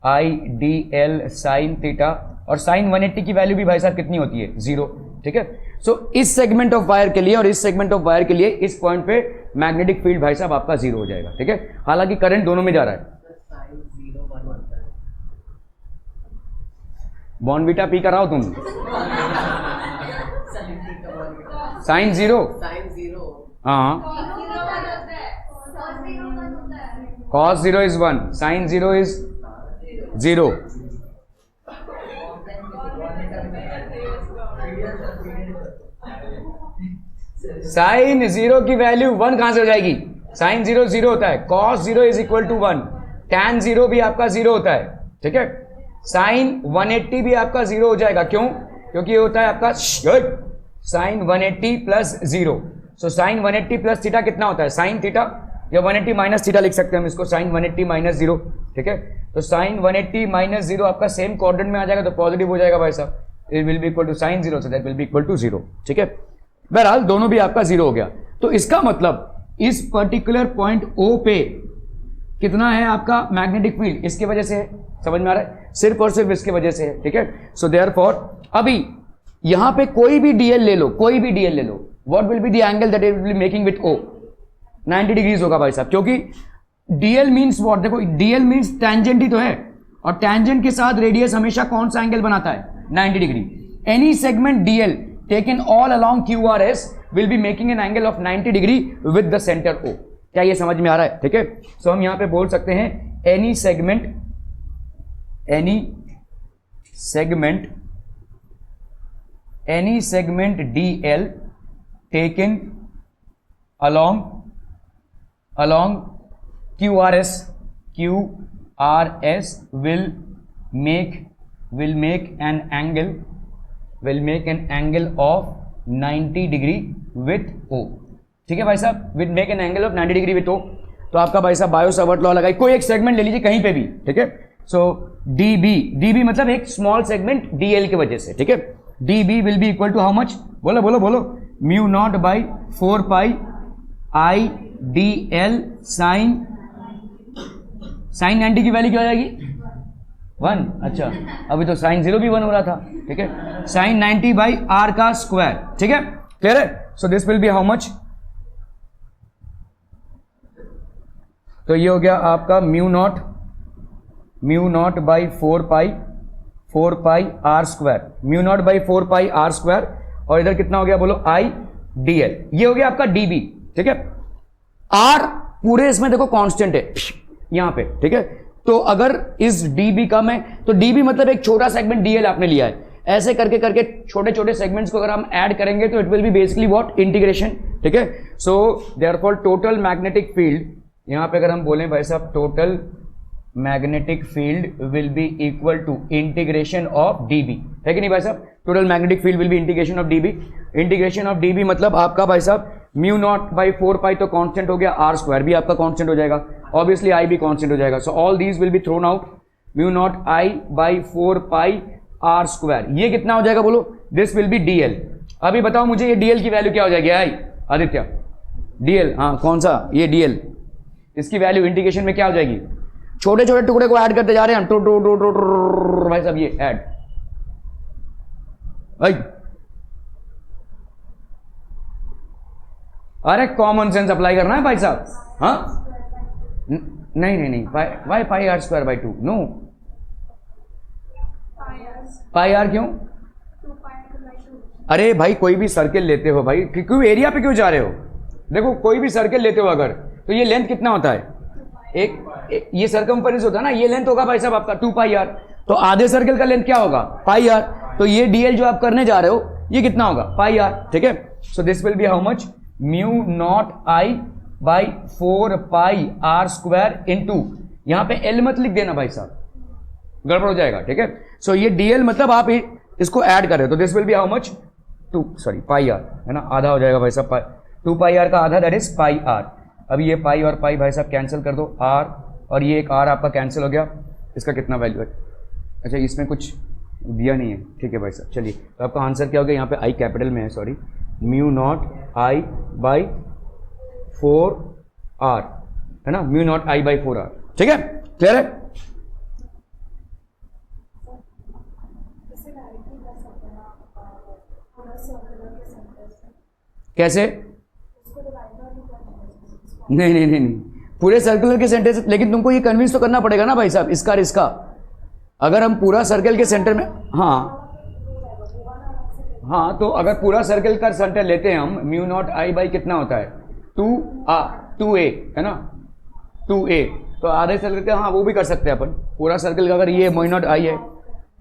I D L sine theta, और साइन 180 की वैल्यू भी भाई साहब कितनी होती है, 0, ठीक है। सो इस सेगमेंट ऑफ वायर के लिए और इस सेगमेंट ऑफ वायर के लिए इस पॉइंट पे मैग्नेटिक फील्ड भाई साहब आपका 0 हो जाएगा, ठीक है, हालांकि करंट दोनों में जा रहा है। बॉर्नविटा पी कर आओ तुम, साइन 0, हाँ, cos 0 is 1, sin 0 is 0, sign 0 की वैल्यू 1 कहां से हो जाएगी, साइन 0 0 होता है, cos 0 is equal to 1, tan 0 भी आपका 0 होता है, ठीक है, साइन 180 भी आपका 0 हो जाएगा, क्यों, क्योंकि ये होता है आपका sine 180 plus 0, so sine 180 plus theta कितना होता है, साइन थीटा, या 180 माइनस थीटा लिख सकते हैं हम इसको, साइन 180 माइनस 0, ठीक है, तो साइन 180 माइनस 0 आपका सेम क्वाड्रेंट में आ जाएगा, तो पॉजिटिव हो जाएगा भाई साहब, it will be equal to sine 0, so that will be equal to 0, ठीक है। बहरहाल दोनों भी आपका 0 हो गया, तो इसका मतलब इस पर्टिकुलर पॉइंट O पे कितना है आपका मैग्नेटिक फील्ड, इसकी वजह से समझ में आ रहा है, सिर्फ और सिर्फ इसके वजह से है, ठीक है। सो देयरफॉर अभी यहां पे कोई भी डीएल ले लो, कोई भी डीएल ले लो, what will be the angle that it will be making with O, 90 degrees होगा भाई साहब, क्योंकि डीएल मीन्स व्हाट, देखो डीएल मीन्स टेंजेंट ही तो है, और टेंजेंट के साथ रेडियस हमेशा कौन सा एंगल बनाता है, 90 degree. Any segment DL taken all along QRS will be making an angle of 90 degree with the centre O. क्या ये समझ में आ रहा है, ठीक है। सो हम यहां पे बोल सकते हैं any segment DL taken along QRS will make an angle of 90 degree with O, ठीक है भाई साहब, will make an angle of 90 degree with O। तो आपका भाई साहब बायो सावर्ट लॉ लगाई, कोई एक सेगमेंट ले लीजिए कहीं पे भी, ठीक है। सो DB मतलब एक स्मॉल सेगमेंट DL की वजह से, ठीक है। DB will be equal to how much, बोलो बोलो बोलो, mu not by 4 pi I DL sine 90 की वैल्यू क्या हो जाएगी 1, अच्छा अभी तो साइन 0 भी 1 हो रहा था, ठीक है। साइन 90 बाई आर का स्क्वायर, ठीक है, क्लियर है। So this will be how much, तो ये हो गया आपका mu not by 4 pi R square, mu not by 4 pi R square, और इधर कितना हो गया बोलो I DL, ये हो गया आपका DB, ठीक है। आर पूरे इसमें देखो कांस्टेंट है यहां पे, ठीक है। तो अगर इस DB कम है तो DB मतलब एक छोटा सेगमेंट DL आपने लिया है, ऐसे करके करके छोटे छोटे सेगमेंट्स को अगर हम ऐड करेंगे तो it will be basically what, integration, ठीक है। So therefore total magnetic field, यहां पे अगर हम बोलें भाई साहब total magnetic field will be equal to integration of DB, है कि नहीं भाई साहब। Total magnetic field will be integration of DB, integration of DB मतलब आपका भाई साहब म्यू नॉट बाई 4 पाई तो कांस्टेंट हो गया, आर स्क्वायर भी आपका कांस्टेंट हो जाएगा, ऑब्वियसली I भी कांस्टेंट हो जाएगा। So all these will be thrown out, mu not I by 4 pi R square, ये कितना हो जाएगा बोलो, दिस विल बी DL। अभी बताओ मुझे ये DL की वैल्यू क्या हो जाएगी, आई आदित्य DL, हाँ कौन सा, ये DL, इसकी वैल्यू इंटीग्रेशन में क्या हो जाएगी, छोटे छोटे टुकड़े को ऐड करते जा रहे हैं टू टू टू टू भाई साहब, ये ऐड भाई, अरे कॉमन सेंस अप्लाई करना है भाई साहब, हाँ नहीं why pi R square by 2, no pi R क्यों, अरे भाई कोई भी सर्किल लेते हो भाई, क्यों एरिया पे क्यों जा रहे हो, देखो कोई भी सर्किल लेते हो अगर, तो ये लेंथ कितना होता है, एक ये सर्कमफरेंस होता है ना, ये लेंथ होगा भाई साहब आपका 2 पाई आर, तो आधे सर्किल का लेंथ क्या होगा पाई आर, तो ये DL जो आप करने जा रहे हो ये कितना होगा पाई आर, ठीक है। So this will be how much, mu not I by 4 pi R square into, यहां पे L मत लिख देना भाई साहब, गड़बड़ हो जाएगा, ठीक है। सो ये DL मतलब आप इसको ऐड कर रहे हो, तो this will be how much pi R, है ना, आधा हो जाएगा भाई साहब, 2 पाई आर का आधा दैट इज पाई आर। अभी ये पाई और पाई भाई साहब कैंसिल कर दो, R और ये एक R आपका कैंसिल हो गया, इसका कितना वैल्यू है, अच्छा इसमें कुछ दिया नहीं है, ठीक है भाई साहब। चलिए तो आपका आंसर क्या हो गया, यहाँ पे I कैपिटल में है, sorry, mu not I by 4 R, है ना, mu not I by 4 R, ठीक है, क्लियर है। कैसे, नहीं पूरे सर्कुलर के सेंटर से, लेकिन तुमको ये कन्विंस तो करना पड़ेगा ना भाई साहब, इसका अगर हम पूरा सर्कल के सेंटर में, हाँ तो अगर पूरा सर्कल का सेंटर लेते हैं हम, म्यू नॉट I बाई कितना होता है 2A, है ना 2A, तो आधे सर्कल का, हाँ वो भी कर सकते हैं अपन, पूरा सर्कल का अगर ये म्यू नॉट I है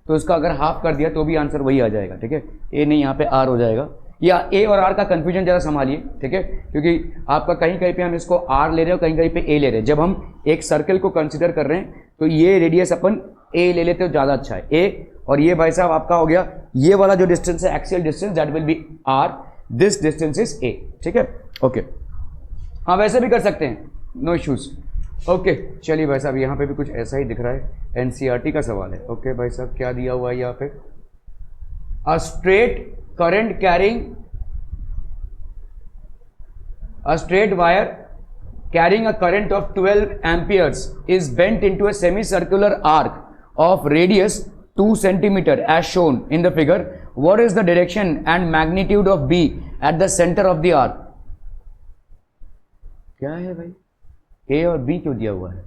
तो उसका अगर हाफ कर दिया तो भी आंसर वही आ जाएगा, ठीक है। A नहीं, यहाँ पे R हो जाएगा, या A और R का कंफ्यूजन जरा संभालिए, ठीक है, क्योंकि आपका कहीं कहीं पे हम इसको R ले रहे हो, कहीं कहीं पे A ले रहे हैं। जब हम एक सर्कल को कंसीडर कर रहे हैं तो ये रेडियस अपन A ले लेते हो, ज़्यादा अच्छा है A, और ये भाई साहब आपका हो गया ये वाला जो डिस्टेंस है axial distance, that will B R, this distance is A, ठीक है, ओके। हाँ वैसे भी कर सकते हैं, नो इश्यूज, ओके। चलिए भाई साहब यहाँ पे भी कुछ ऐसा ही दिख रहा है, NCERT का सवाल है, ओके भाई साहब क्या दिया हुआ है यहाँ पे, a straight current carrying a straight wire carrying a current of 12 amperes is bent into a semicircular arc of radius 2 centimeter as shown in the figure, what is the direction and magnitude of B at the center of the arc? क्या है भाई, A और B क्यों दिया हुआ है?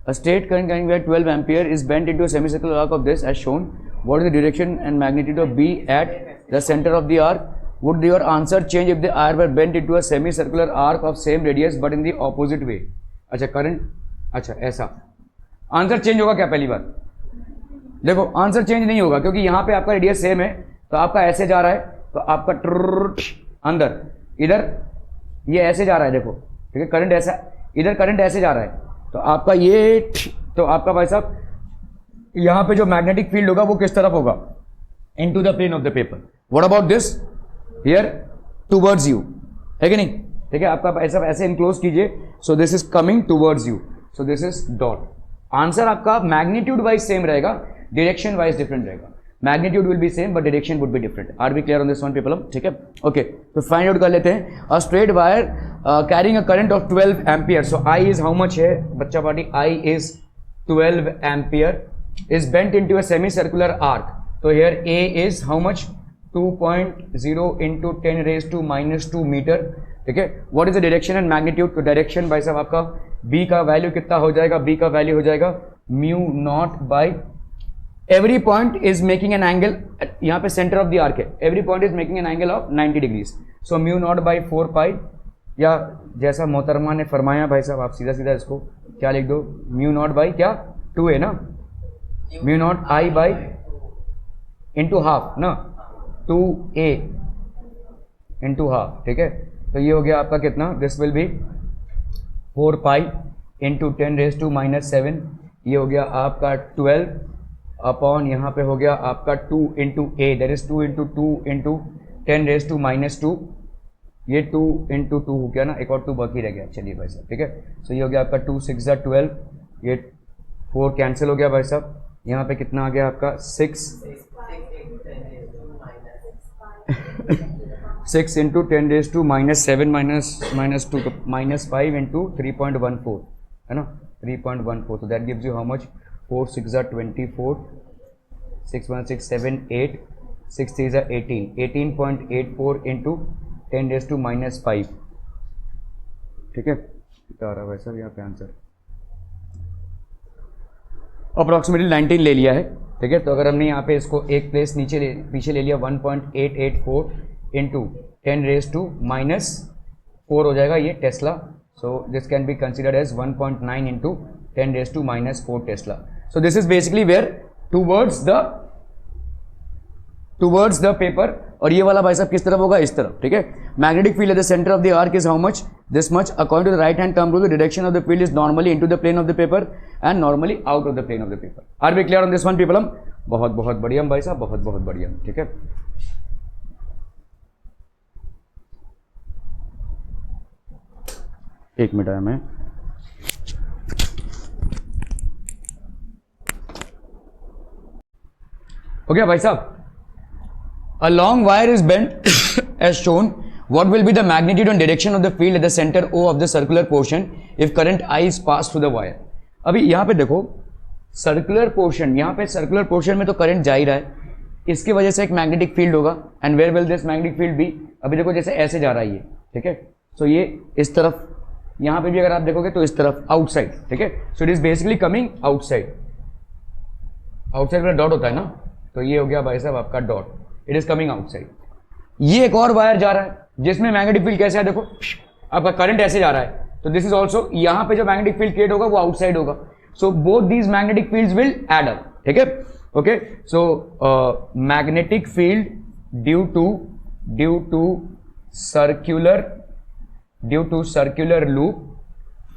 A straight current carrying where 12 ampere is bent into a semicircular arc of this as shown. What is the direction and magnitude of B at the center of the arc? Would your answer change if the wire were bent into a semicircular arc of same radius but in the opposite way? अच्छा current, अच्छा ऐसा answer change होगा क्या? पहली बार देखो answer change नहीं होगा क्योंकि यहाँ पे आपका रेडियस सेम है, तो आपका ऐसे जा रहा है तो आपका अंदर, इधर ये ऐसे जा रहा है, देखो ठीक है, करंट ऐसा, इधर करंट ऐसे जा रहा है, तो आपका ये, तो आपका भाई साहब यहाँ पे जो मैग्नेटिक फील्ड होगा वो किस तरफ होगा? Into the plane of the paper. What about this here? Towards you, है कि नहीं? ठीक है, आपका ऐसा ऐसे इनक्लोज कीजिए, so this is coming towards you, so this is dot. Answer आपका मैग्नीट्यूड वाइज सेम रहेगा, डायरेक्शन वाइज डिफरेंट रहेगा. Magnitude will be same but direction would be different. Are we clear on this one people? ठीक है, okay. तो find out कर लेते हैं. A straight wire carrying a current of 12 ampere. So I is how much है बच्चा party? I is 12 ampere is bent into a semicircular arc. So here A is how much? 2.0 into 10 raised to minus 2 meter. ठीक है. What is the direction and magnitude? तो direction भाई साहब आपका B का value कितना हो जाएगा? B का वैल्यू हो जाएगा mu not by, every point is making an angle, यहाँ पे सेंटर ऑफ द आर्क है, every point is making an angle of 90 degrees. So mu naught by 4 पाई, या जैसा मोहतरमा ने फरमाया भाई साहब, आप सीधा सीधा इसको क्या लिख दो? म्यू नॉट बाई क्या? 2 है ना, mu not I by into half ना, 2a इंटू हाफ. ठीक है, तो ये हो गया आपका कितना? This will be 4 pi into 10 raise to minus 7. ये हो गया आपका 12 अपॉन, यहाँ पे हो गया आपका 2 into A, that is 2 into 2 into 10 raise to minus 2. ये 2 इंटू 2 हो गया ना, एक और 2 बाकी रह गया. चलिए भाई साहब, ठीक है. सो ये हो गया आपका 2 6 12, ये 4 कैंसिल हो गया भाई साहब. यहाँ पे कितना आ गया आपका? 6 6 into 10 raise to minus 7 minus 2, minus 5 into 3.14 है ना, 3.14. तो that gives you how much? 4 6 24, 6 1 6 7 8, 6 3 18, 18.84 into 10 raise to minus 5. ठीक है, क्या आ रहा है भाई साहब यहाँ पे आंसर? अप्रॉक्सीमेटली 19 ले लिया है. ठीक है, तो अगर हमने यहाँ पे इसको एक प्लेस पीछे ले लिया, 1.884 इंटू 10 रेज टू माइनस 4 हो जाएगा ये tesla. So this can be considered as 1.9 into 10 raise to minus 4 tesla. So this is basically where towards the paper. और ये वाला भाई साहब किस तरफ होगा? इस तरफ. ठीक है, magnetic field at the centre of the arc is how much? This much. According to the right hand thumb rule, the direction of the field is normally into the plane of the paper and normally out of the plane of the paper. Are we clear on this one people? बहुत बहुत बढ़िया भाई साहब, बहुत बहुत बढ़िया. ठीक है, एक मिनट है मैं हो गया भाई साहब. A long wire is bent as shown. What will be the magnitude and direction of the field at the center O of the circular portion if current I is passed through the wire? अभी यहाँ पे देखो circular portion, यहाँ पे circular portion में तो current जा ही रहा है, इसकी वजह से एक मैग्नेटिक फील्ड होगा. And where will this magnetic field be? अभी देखो जैसे ऐसे जा रहा है ये. ठीक है, सो ये इस तरफ, यहाँ पे भी अगर आप देखोगे तो इस तरफ आउटसाइड. ठीक है, so it is basically coming outside. Outside में डॉट होता है ना, तो ये हो गया भाई साहब आपका dot. It is coming outside. ये एक और वायर जा रहा है जिसमें मैग्नेटिक फील्ड कैसे है? देखो आपका करंट ऐसे जा रहा है, तो दिस इज ऑल्सो, यहाँ पे जो मैग्नेटिक फील्ड क्रिएट होगा वो आउटसाइड होगा. So both these magnetic fields will add up. ठीक है, okay. So magnetic field due to circular loop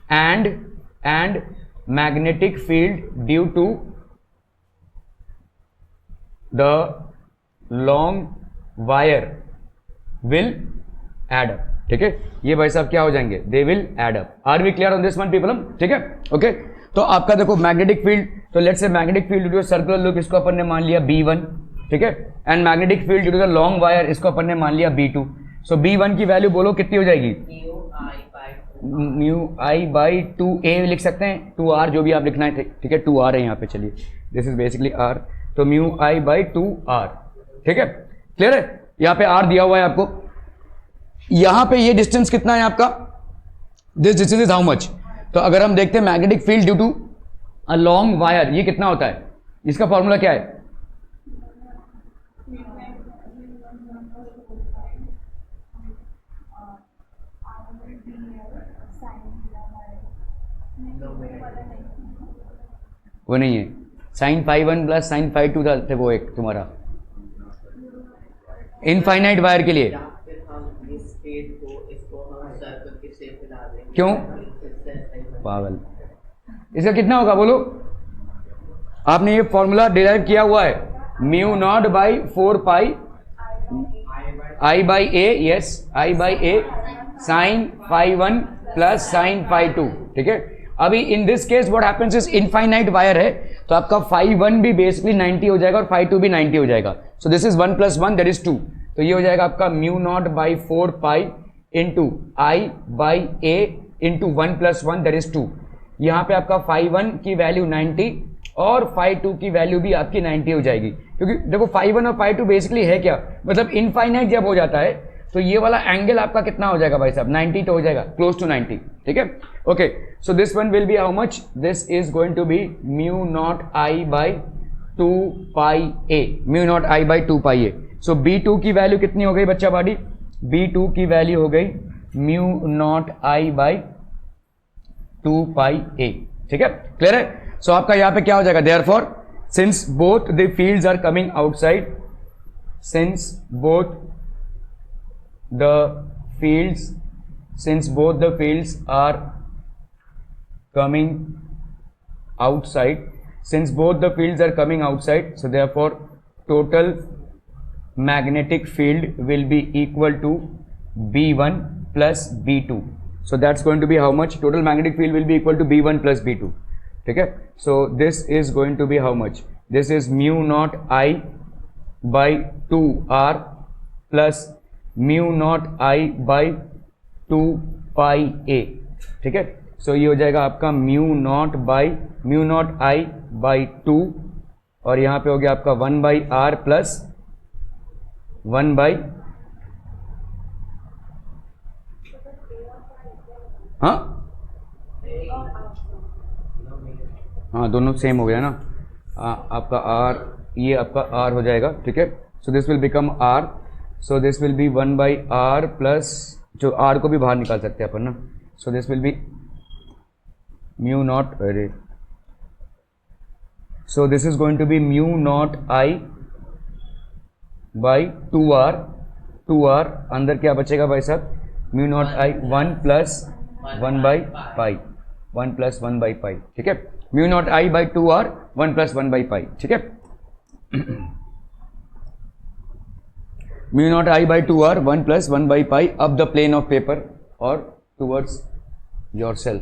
and magnetic field due to the long wire will add up. ठीक है, ये भाई साहब क्या हो जाएंगे? They will add up. Are we clear on this one people? ठीक है, ओके. तो आपका देखो मैग्नेटिक फील्ड, तो let's say magnetic field due to circular loop, इसको अपन ने मान लिया B1. ठीक है, and magnetic field due to the long wire, इसको अपन ने मान लिया B2. सो B1 की वैल्यू बोलो कितनी हो जाएगी? म्यू आई बाई 2a लिख सकते हैं, 2r जो भी आप लिखना है, ठीक है, 2r है यहाँ पे, चलिए दिस इज बेसिकली r, तो म्यू आई बाई 2r, ठीक है, क्लियर है। यहाँ पे r दिया हुआ है आपको, यहाँ पे ये डिस्टेंस कितना है आपका, this distance is how much. तो अगर हम देखते हैं magnetic field due to a long wire, ये कितना होता है, इसका फॉर्मूला क्या है, वो नहीं है, sine phi 1 plus sine phi 2 था वो एक तुम्हारा इनफाइनाइट वायर के लिए, क्यों पागल, इसका कितना होगा बोलो, आपने ये फॉर्मूला डिराइव किया हुआ है, mu not by 4 pi I by A, yes I by A sine phi 1 plus sine phi 2, ठीक है। अभी in this case what happens is infinite wire है, तो आपका फाई 1 भी बेसिकली 90 हो जाएगा और फाई 2 भी 90 हो जाएगा, सो this is 1 plus 1 that is 2, तो ये हो जाएगा आपका mu not by 4 pi into I by A into 1 plus 1 that is 2। यहाँ पे आपका फाई 1 की वैल्यू 90 और फाई 2 की वैल्यू भी आपकी 90 हो जाएगी, क्योंकि देखो फाई 1 और फाई 2 बेसिकली है क्या, मतलब इनफाइनाइट जब हो जाता है तो ये वाला एंगल आपका कितना हो जाएगा भाई साहब, 90 तो हो जाएगा, क्लोज टू 90, ठीक है। Okay, so this one will be how much, this is going to be mu not I by 2 pi A, mu not I by 2 pi A. So B2 की वैल्यू कितनी हो गई बच्चा बाडी, B2 की value हो गई mu naught I by 2 pi A, ठीक है, क्लियर है। सो आपका यहाँ पे क्या हो जाएगा, therefore since both the fields are coming outside, since both the fields, since both the fields are coming outside, since both the fields are coming outside, so therefore total magnetic field will be equal to B1 plus B2, so that's going to be how much, total magnetic field will be equal to B1 plus B2, ठीक है। so this is going to be how much, this is mu naught I by 2R plus mu naught I by 2 pi A, ठीक है। सो ये हो जाएगा आपका mu not I by 2 और यहाँ पे हो गया आपका 1 बाई आर प्लस 1 बाई, हाँ दोनों सेम हो गया ना, आपका आर, ये आपका आर हो जाएगा, ठीक है। So this will become R, so this will be 1 by R plus, जो आर को भी बाहर निकाल सकते हैं अपन ना, so this will be mu naught, अरे so this is going to be mu not I by 2R, अंदर क्या बचेगा भाई साहब, mu not I 1 plus 1 by pi, 1 plus 1 by pi, ठीक है। Mu not I by 2R 1 plus 1 by pi, ठीक है। Mu not I by 2R 1 plus 1 by pi up the plane of paper और टूवर्ड्स योर सेल्फ।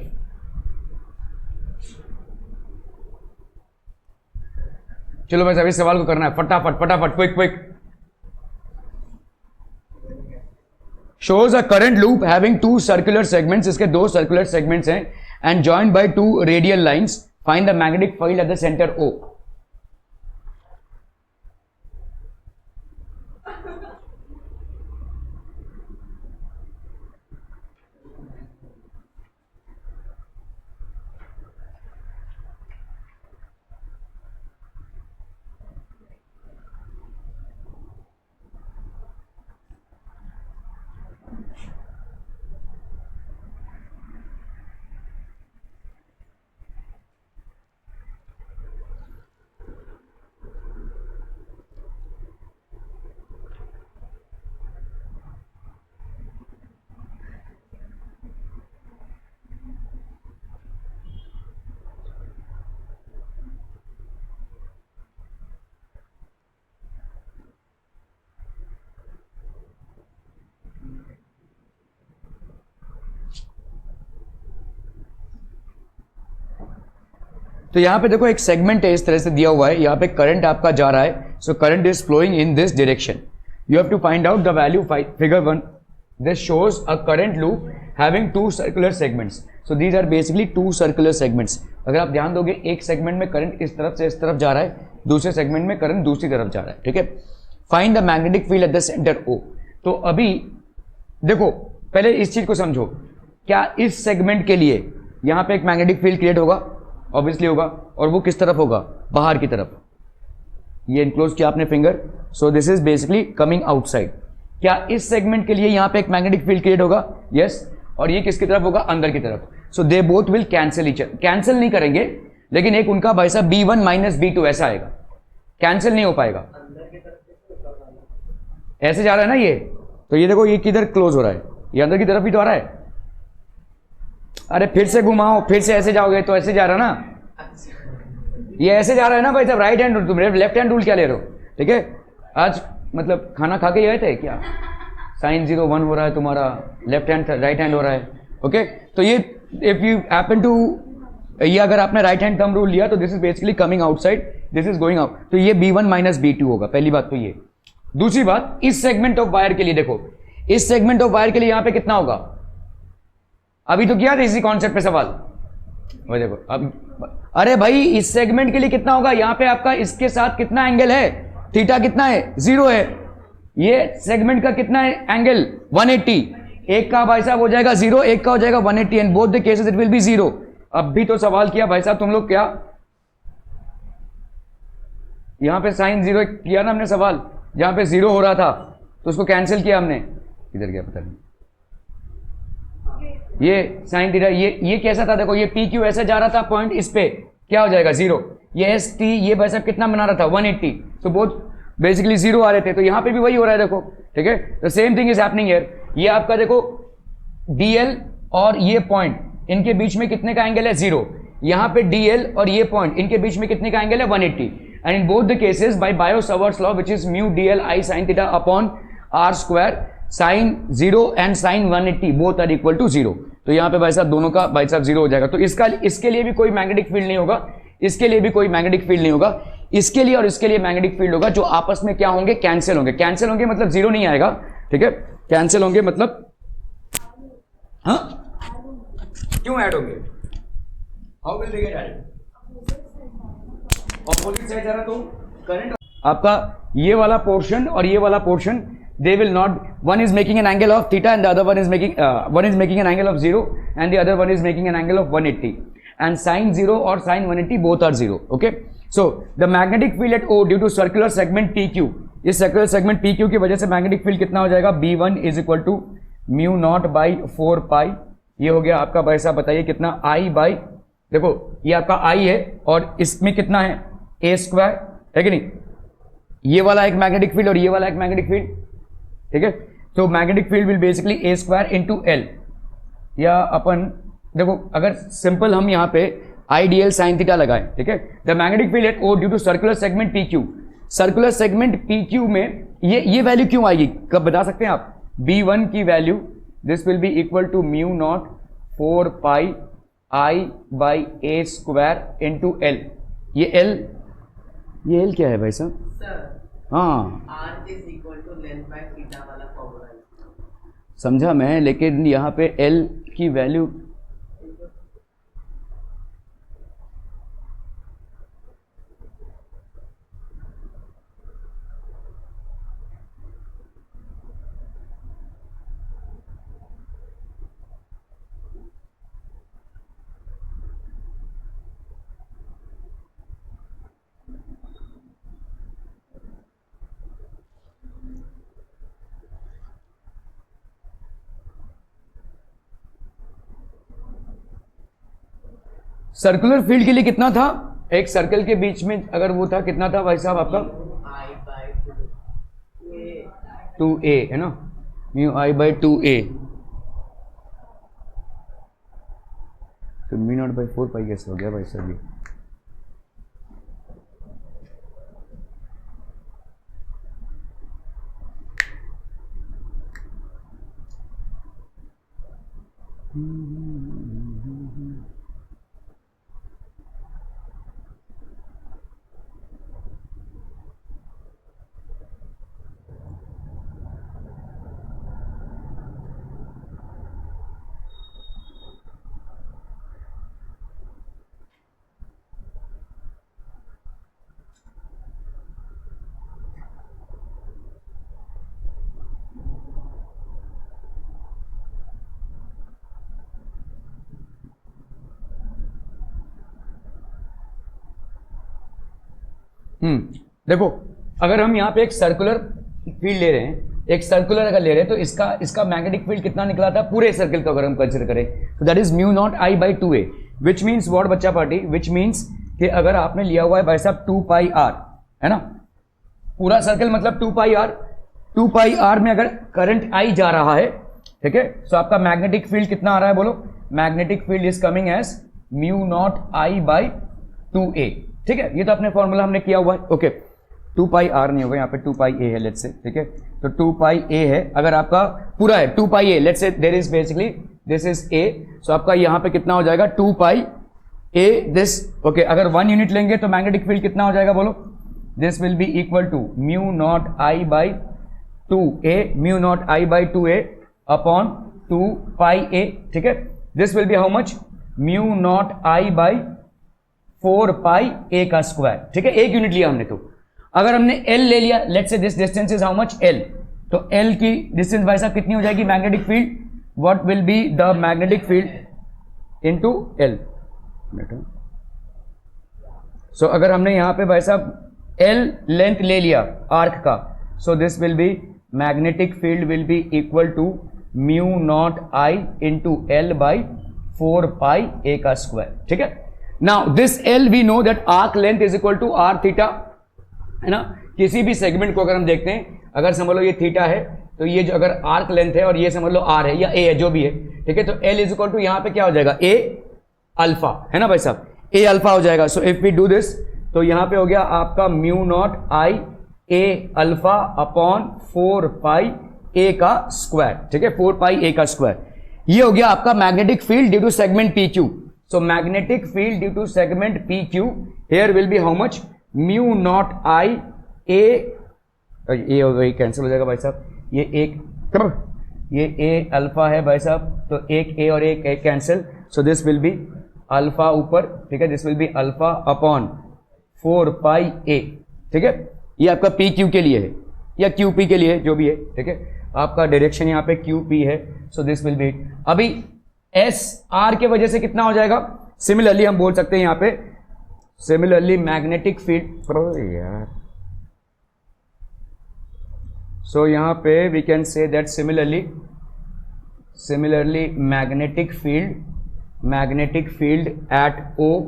चलो भाई साहब इस सवाल को करना है फटाफट फटाफट, quick. Shows a current loop having 2 circular segments, इसके 2 सर्कुलर सेगमेंट्स हैं, and joined by 2 radial lines, find the magnetic field at the centre O। तो यहां पे देखो एक सेगमेंट है इस तरह से दिया हुआ है, यहां पे करंट आपका जा रहा है, so current is flowing in this direction, you have to find out the value, figure 1 this shows a current loop having two circular segments. So these are basically two circular segments. अगर आप ध्यान दोगे एक segment में current इस तरफ से इस तरफ जा रहा है, दूसरे सेगमेंट में करंट दूसरी तरफ जा रहा है, ठीक है. Find the magnetic field at the centre O. तो अभी देखो पहले इस चीज को समझो, क्या इस सेगमेंट के लिए यहां पे एक मैग्नेटिक फील्ड क्रिएट होगा? ऑब्वियसली होगा. और वो किस तरफ होगा? बाहर की तरफ. ये इनक्लोज किया आपने finger, so this is basically coming outside. क्या इस सेगमेंट के लिए यहां पे एक मैग्नेटिक फील्ड क्रिएट होगा? यस. और ये किसकी तरफ होगा? अंदर की तरफ. So they both will cancel each other. Cancel नहीं करेंगे, लेकिन एक उनका भाई साहब B1 माइनस B2 ऐसा आएगा, कैंसिल नहीं हो पाएगा. ऐसे जा रहा है ना ये, तो ये देखो ये किधर क्लोज हो रहा है, ये अंदर की तरफ ही तो आ रहा है. अरे फिर से घुमाओ, फिर से ऐसे जाओगे तो ऐसे जा रहा ना, ये ऐसे जा रहा है ना भाई साहब. राइट हैंड रूल, तुम लेफ्ट हैंड रूल क्या ले रहे हो? ठीक है. आज मतलब खाना खा के गए थे क्या? साइन 0 1 हो रहा है तुम्हारा, लेफ्ट हैंड राइट हैंड हो रहा है. ओके. तो ये इफ यू हैपन टू, ये अगर आपने राइट हैंड थंब रूल लिया तो this is basically coming outside, this is going out. तो ये B1 माइनस B2 होगा. पहली बात तो ये. दूसरी बात, इस सेगमेंट ऑफ वायर के लिए देखो, इस सेगमेंट ऑफ वायर के लिए यहां पे कितना होगा? अभी तो किया था इसी कॉन्सेप्ट पे सवाल. वो देखो अब, अरे भाई इस सेगमेंट के लिए कितना होगा? यहां पे आपका इसके साथ कितना एंगल है? थीटा कितना है? 0 है. ये सेगमेंट का कितना है एंगल? 180. एक का भाई साहब हो जाएगा 0, एक का हो जाएगा 180 and both the cases it will be 0. अब भी तो सवाल किया भाई साहब तुम लोग, क्या यहां पे साइन 0 किया ना हमने सवाल, जहां पे 0 हो रहा था तो उसको कैंसिल किया हमने. इधर गया पता नहीं, ये साइन थीटा, ये कैसा था? देखो ये PQ ऐसे जा रहा था पॉइंट, इस पे क्या हो जाएगा? 0. ये ST ये भाई साहब कितना बना रहा था? 180. तो बहुत बेसिकली 0 आ रहे थे, तो यहां पे भी वही हो रहा है देखो. ठीक है. तो same thing is happening here. ये आपका देखो DL और ये पॉइंट, इनके बीच में कितने का एंगल है? 0. यहां पे DL और ये पॉइंट, इनके बीच में कितने का एंगल है? 180. And in both the cases by Biot Savart's law which is mu DL I sin theta upon R square, sine 0 and sine 180 both are equal to 0. तो यहां पे भाई साहब दोनों का भाई साहब 0 हो जाएगा. तो इसके लिए भी कोई मैग्नेटिक फील्ड नहीं होगा, इसके लिए भी कोई मैग्नेटिक फील्ड नहीं होगा. इसके लिए और इसके लिए मैग्नेटिक फील्ड होगा, जो आपस में क्या होंगे? कैंसिल होंगे. कैंसिल होंगे मतलब 0 नहीं आएगा. ठीक है. कैंसिल होंगे मतलब, हाँ क्यों ऐड होंगे? How will they get added? Opposite side जा रहा तो करंट आपका ये वाला पोर्शन और ये वाला portion, they will not, one is making an angle of theta and the other one is making an angle of 0 and the other one is making an angle of 180, and sin 0 or sin 180 both are 0. okay. So the magnetic field at O due to circular segment PQ, इस circular segment PQ की वजह से magnetic field कितना हो जाएगा? B1 is equal to mu naught by 4 pi. ये हो गया आपका भाई साहब, बताइए कितना? I by, देखो ये आपका I है और इसमें कितना है? A स्क्वायर है कि नहीं? ये वाला एक मैग्नेटिक फील्ड और ये वाला एक मैग्नेटिक फील्ड. ठीक है. तो magnetic field will basically A square into L, या अपन देखो अगर सिंपल हम यहाँ पे IDL साइन थीटा लगाएं. ठीक है. The magnetic field at O due to circular segment PQ, circular segment PQ में ये वैल्यू क्यों आएगी? कब बता सकते हैं आप? B1 की value, this will be equal to mu not 4 pi I by A square into L. ये L क्या है भाई साहब? हाँ, R is equal to length by theta वाला फॉर्मूला समझा मैं, लेकिन यहाँ पे L की वैल्यू सर्कुलर फील्ड के लिए कितना था? एक सर्कल के बीच में अगर वो था, कितना था भाई साहब आपका? टू ए है ना, म्यू I बाई 2a. तो म्यू नॉट बाई 4 पाई कैसे हो गया भाई साहब ये? देखो अगर हम यहाँ पे एक सर्कुलर फील्ड ले रहे हैं, एक सर्कुलर अगर ले रहे हैं तो इसका मैग्नेटिक फील्ड कितना निकला था पूरे सर्कल का अगर हम कंसिडर करें तो that is mu not I by 2a, which means what बच्चा पार्टी, विच मीन्स कि अगर आपने लिया हुआ है भाई साहब 2 पाई r, है ना, पूरा सर्कल मतलब 2 पाई r, 2 पाई r में अगर करंट I जा रहा है, ठीक है, तो आपका मैग्नेटिक फील्ड कितना आ रहा है बोलो, magnetic field is coming as mu not I by 2a, ठीक है, ये तो अपने फॉर्मूला हमने किया हुआ है, ओके। 2 पाई r नहीं होगा यहाँ पे 2 पाई a है लेट्स से, ठीक है, तो 2 पाई a है, अगर आपका पूरा है 2 pi a, let's say there is basically this is a, so आपका यहाँ पे कितना हो जाएगा 2 पाई a दिस, ओके, अगर 1 यूनिट लेंगे तो मैग्नेटिक फील्ड कितना हो जाएगा बोलो, this will be equal to mu not I by 2a, mu not I by 2a upon 2 pi a, ठीक है, this will be how much, mu not I by 4 pi a का square, ठीक है, एक यूनिट लिया हमने, तो अगर हमने L ले लिया, let's say this distance is how much L, तो L की डिस्टेंस भाई साहब कितनी हो जाएगी magnetic field, what will be the magnetic field into L, सो अगर हमने यहां पे भाई साहब L लेंथ ले लिया आर्क का, so this will be magnetic field will be equal to mu not I into L by 4 pi a का स्क्वायर, ठीक है। Now this L we know that arc length is equal to r theta, है ना, किसी भी segment को अगर हम देखते हैं, अगर समझ लो ये थीटा है तो ये जो अगर आर्क लेंथ है और ये समझ लो r है या a है जो भी है, ठीक है, तो L इज इक्वल टू यहाँ पे क्या हो जाएगा a अल्फा, है ना भाई साहब, a अल्फा हो जाएगा, so if we do this तो यहाँ पे हो गया आपका mu not I a alpha upon 4 pi a का स्क्वायर, ठीक है, 4 पाई a का स्क्वायर, ये हो गया आपका magnetic field due to segment PQ, so magnetic field due to segment PQ here will be how much, mu not I A, ये वही कैंसिल हो जाएगा भाई साहब, ये ए अल्फा है भाई साहब, तो एक ए और एक A cancel, so this will be alpha ऊपर, ठीक है, this will be alpha upon 4 pi A, ठीक है, ये आपका पी क्यू के लिए है या क्यू पी के लिए जो भी है, ठीक है, आपका डायरेक्शन यहाँ पे क्यू पी है, सो दिस विल बी, अभी एस आर के वजह से कितना हो जाएगा, सिमिलरली हम बोल सकते हैं यहाँ पे सिमिलरली मैग्नेटिक फील्ड यार, सो यहां पे we can say that similarly magnetic field at O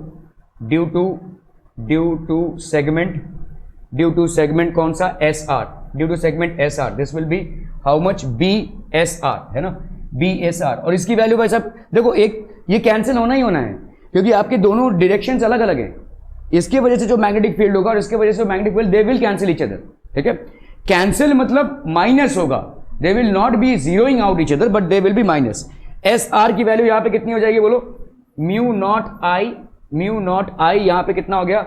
due to segment कौन सा SR, due to segment SR, this will be how much BSR, है ना, BSR, और इसकी वैल्यू भाई साहब देखो एक ये कैंसिल होना ही होना है क्योंकि आपके दोनों डायरेक्शंस अलग अलग हैं, इसकी वजह से जो मैग्नेटिक फील्ड होगा और इसके वजह से magnetic field they will cancel each other, ठीक है, कैंसिल मतलब माइनस होगा, they will not B zeroing out each other but they will be minus. S R की वैल्यू यहां पे कितनी हो जाएगी बोलो, म्यू नॉट आई यहां पे कितना हो गया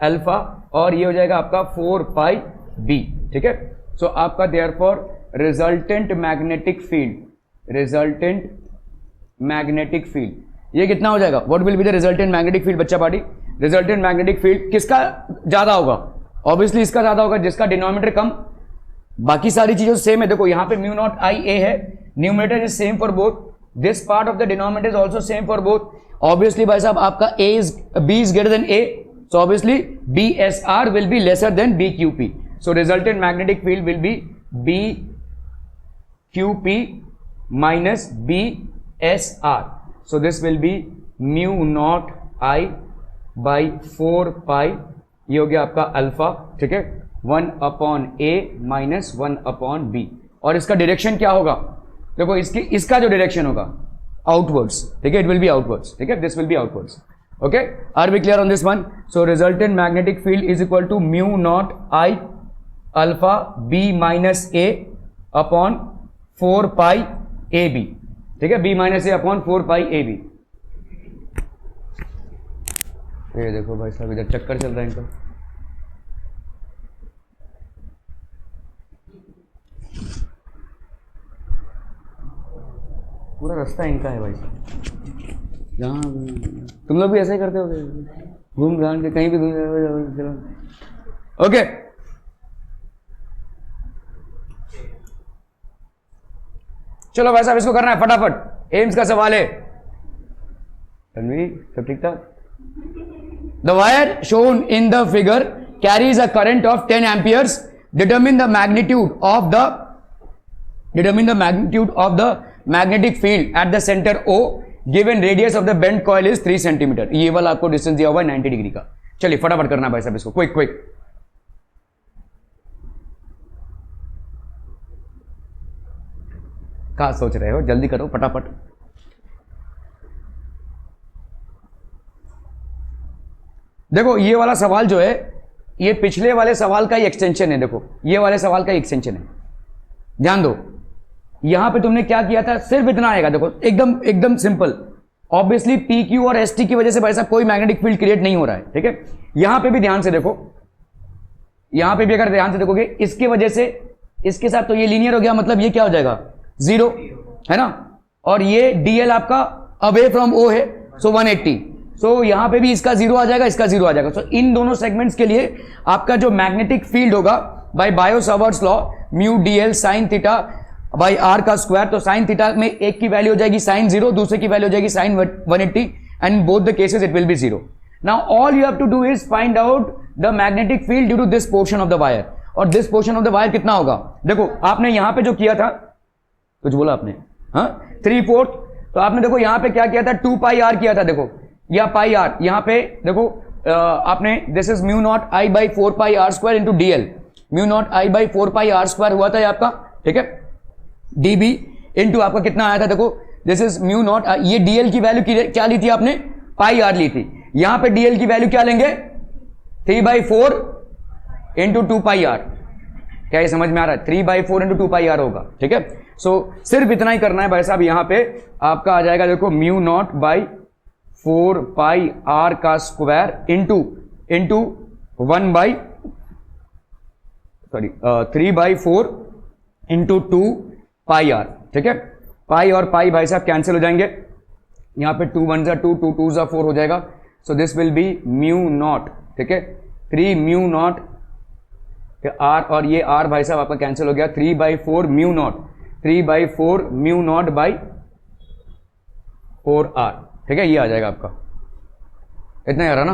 अल्फा, और ये हो जाएगा आपका 4 पाई बी, ठीक है, सो आपका देयरफॉर रिजल्टेंट मैग्नेटिक फील्ड ये कितना हो जाएगा, what will be the resultant magnetic field बच्चा पार्टी, रिजल्टेंट मैग्नेटिक फील्ड किसका ज्यादा होगा, ऑब्वियसली इसका ज्यादा होगा जिसका डिनोमिनेटर कम, बाकी सारी चीजों सेम है, देखो यहां पे म्यू नॉट आई ए है, numerator is same for both, this part of the denominator is also same for both, obviously भाई साहब आपका B is greater than A, so obviously B S R will be lesser than B Q P, so resultant magnetic field will be B Q P minus B S R, so this will be mu not I by 4 pi, ये हो गया आपका alpha, ठीक है, 1 upon ए minus 1 upon B, और इसका direction क्या होगा, देखो इसका जो डायरेक्शन होगा आउटवर्ड्स, ठीक है, इट विल बी आउटवर्ड्स, ठीक है, this will be outwards, okay, are we clear on this one, so resultant magnetic field is equal to mu not I alpha B minus A upon 4 pi A B, ठीक है, B minus A upon 4 pi A B, ये देखो भाई साहब इधर चक्कर चल रहा है इनका, पूरा रास्ता इनका है भाई साहब, जहाँ तुम लोग भी ऐसा ही करते हो, घूम घाम के कहीं भी घूम, ओके, चलो भाई साहब इसको करना है फटाफट, एम्स का सवाल है, तन्वी सब ठीक था, the wire shown in the figure carries a current of 10 amperes. Determine the magnitude of the magnetic field at the center O. Given radius of the bent coil is 3 centimetre. ये वाला आपको distance दिया हुआ है 90 degree का. चलिए फटाफट करना भाई साहब इसको, क्विक क्विक. क्या सोच रहे हो, जल्दी करो फटाफट. देखो ये वाला सवाल जो है ये पिछले वाले सवाल का ही एक्सटेंशन है. देखो ये वाले सवाल का ही एक्सटेंशन है, ध्यान दो. यहां पे तुमने क्या किया था, सिर्फ इतना आएगा. देखो एकदम एकदम सिंपल. ऑब्वियसली पी क्यू और एस टी की वजह से भाई साहब कोई मैग्नेटिक फील्ड क्रिएट नहीं हो रहा है, ठीक है. यहां पे भी ध्यान से देखो, यहां पे भी अगर ध्यान से देखोगे इसके वजह से इसके साथ तो ये लीनियर हो गया, मतलब ये क्या हो जाएगा, जीरो है ना. और ये डीएल आपका अवे फ्रॉम ओ है, सो 180. सो यहां पे भी इसका जीरो आ जाएगा, इसका जीरो आ जाएगा. सो इन दोनों सेगमेंट्स के लिए आपका जो मैग्नेटिक फील्ड होगा by Biot Savart's law, mu DL sine theta by R का स्क्वायर. तो साइन थीटा में एक की वैल्यू हो जाएगी साइन जीरो, दूसरे की वैल्यू हो जाएगी sine 180, and both the cases it will be zero. Now all you have to do is find out the magnetic field due to this portion of the wire. और this portion of the wire कितना होगा. देखो आपने यहां पे जो किया था, कुछ बोला आपने, हाँ 3/4. तो आपने देखो यहां पे क्या किया था, 2 पाई आर किया था. देखो या पाई आर, यहां पे देखो आपने this is mu not I by 4 pi R square into DL. Mu not I by 4 pi R square हुआ था ये आपका, ठीक है. डीबी इंटू आपका कितना आया था, देखो दिस इज म्यू नॉट. ये डीएल की वैल्यू क्या ली थी आपने, पाई आर ली थी. यहां पे डीएल की वैल्यू क्या लेंगे, 3/4 इंटू 2 पाई आर. क्या ये समझ में आ रहा है, 3/4 इंटू 2 पाई आर होगा, ठीक है. सो सिर्फ इतना ही करना है भाई साहब. यहां पे आपका आ जाएगा देखो mu not by 4 pi R का square into 3/4 into 2 pi R, ठीक है. पाई और पाई भाई साहब कैंसिल हो जाएंगे. यहां पे 2 1 2, 2 2 4 हो जाएगा. सो this will be mu not, ठीक है. 3 म्यू नॉट आर, और ये आर भाई साहब आपका कैंसिल हो गया. 3/4 mu not, 3/4 mu not by 4 R, ठीक है. ये आ जाएगा आपका, इतना ही आ रहा ना.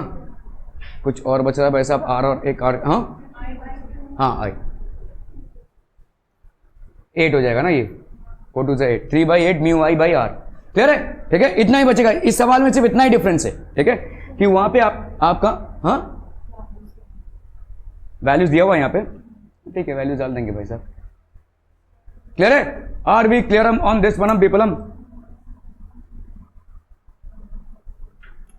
कुछ और बच रहा है भाई साहब, आर और एक आर, हाँ आई 8 हो जाएगा ना. ये 4 2 से 8, 3/8 mu I by R. Clear है, ठीक है. इतना ही बचेगा इस सवाल में, सिर्फ इतना ही डिफरेंस है, ठीक है, कि वहां पे आपका हाँ वैल्यूज दिया हुआ है यहां पे, ठीक है. वैल्यूज डाल देंगे भाई साहब. क्लियर है, are we clear on this one problem.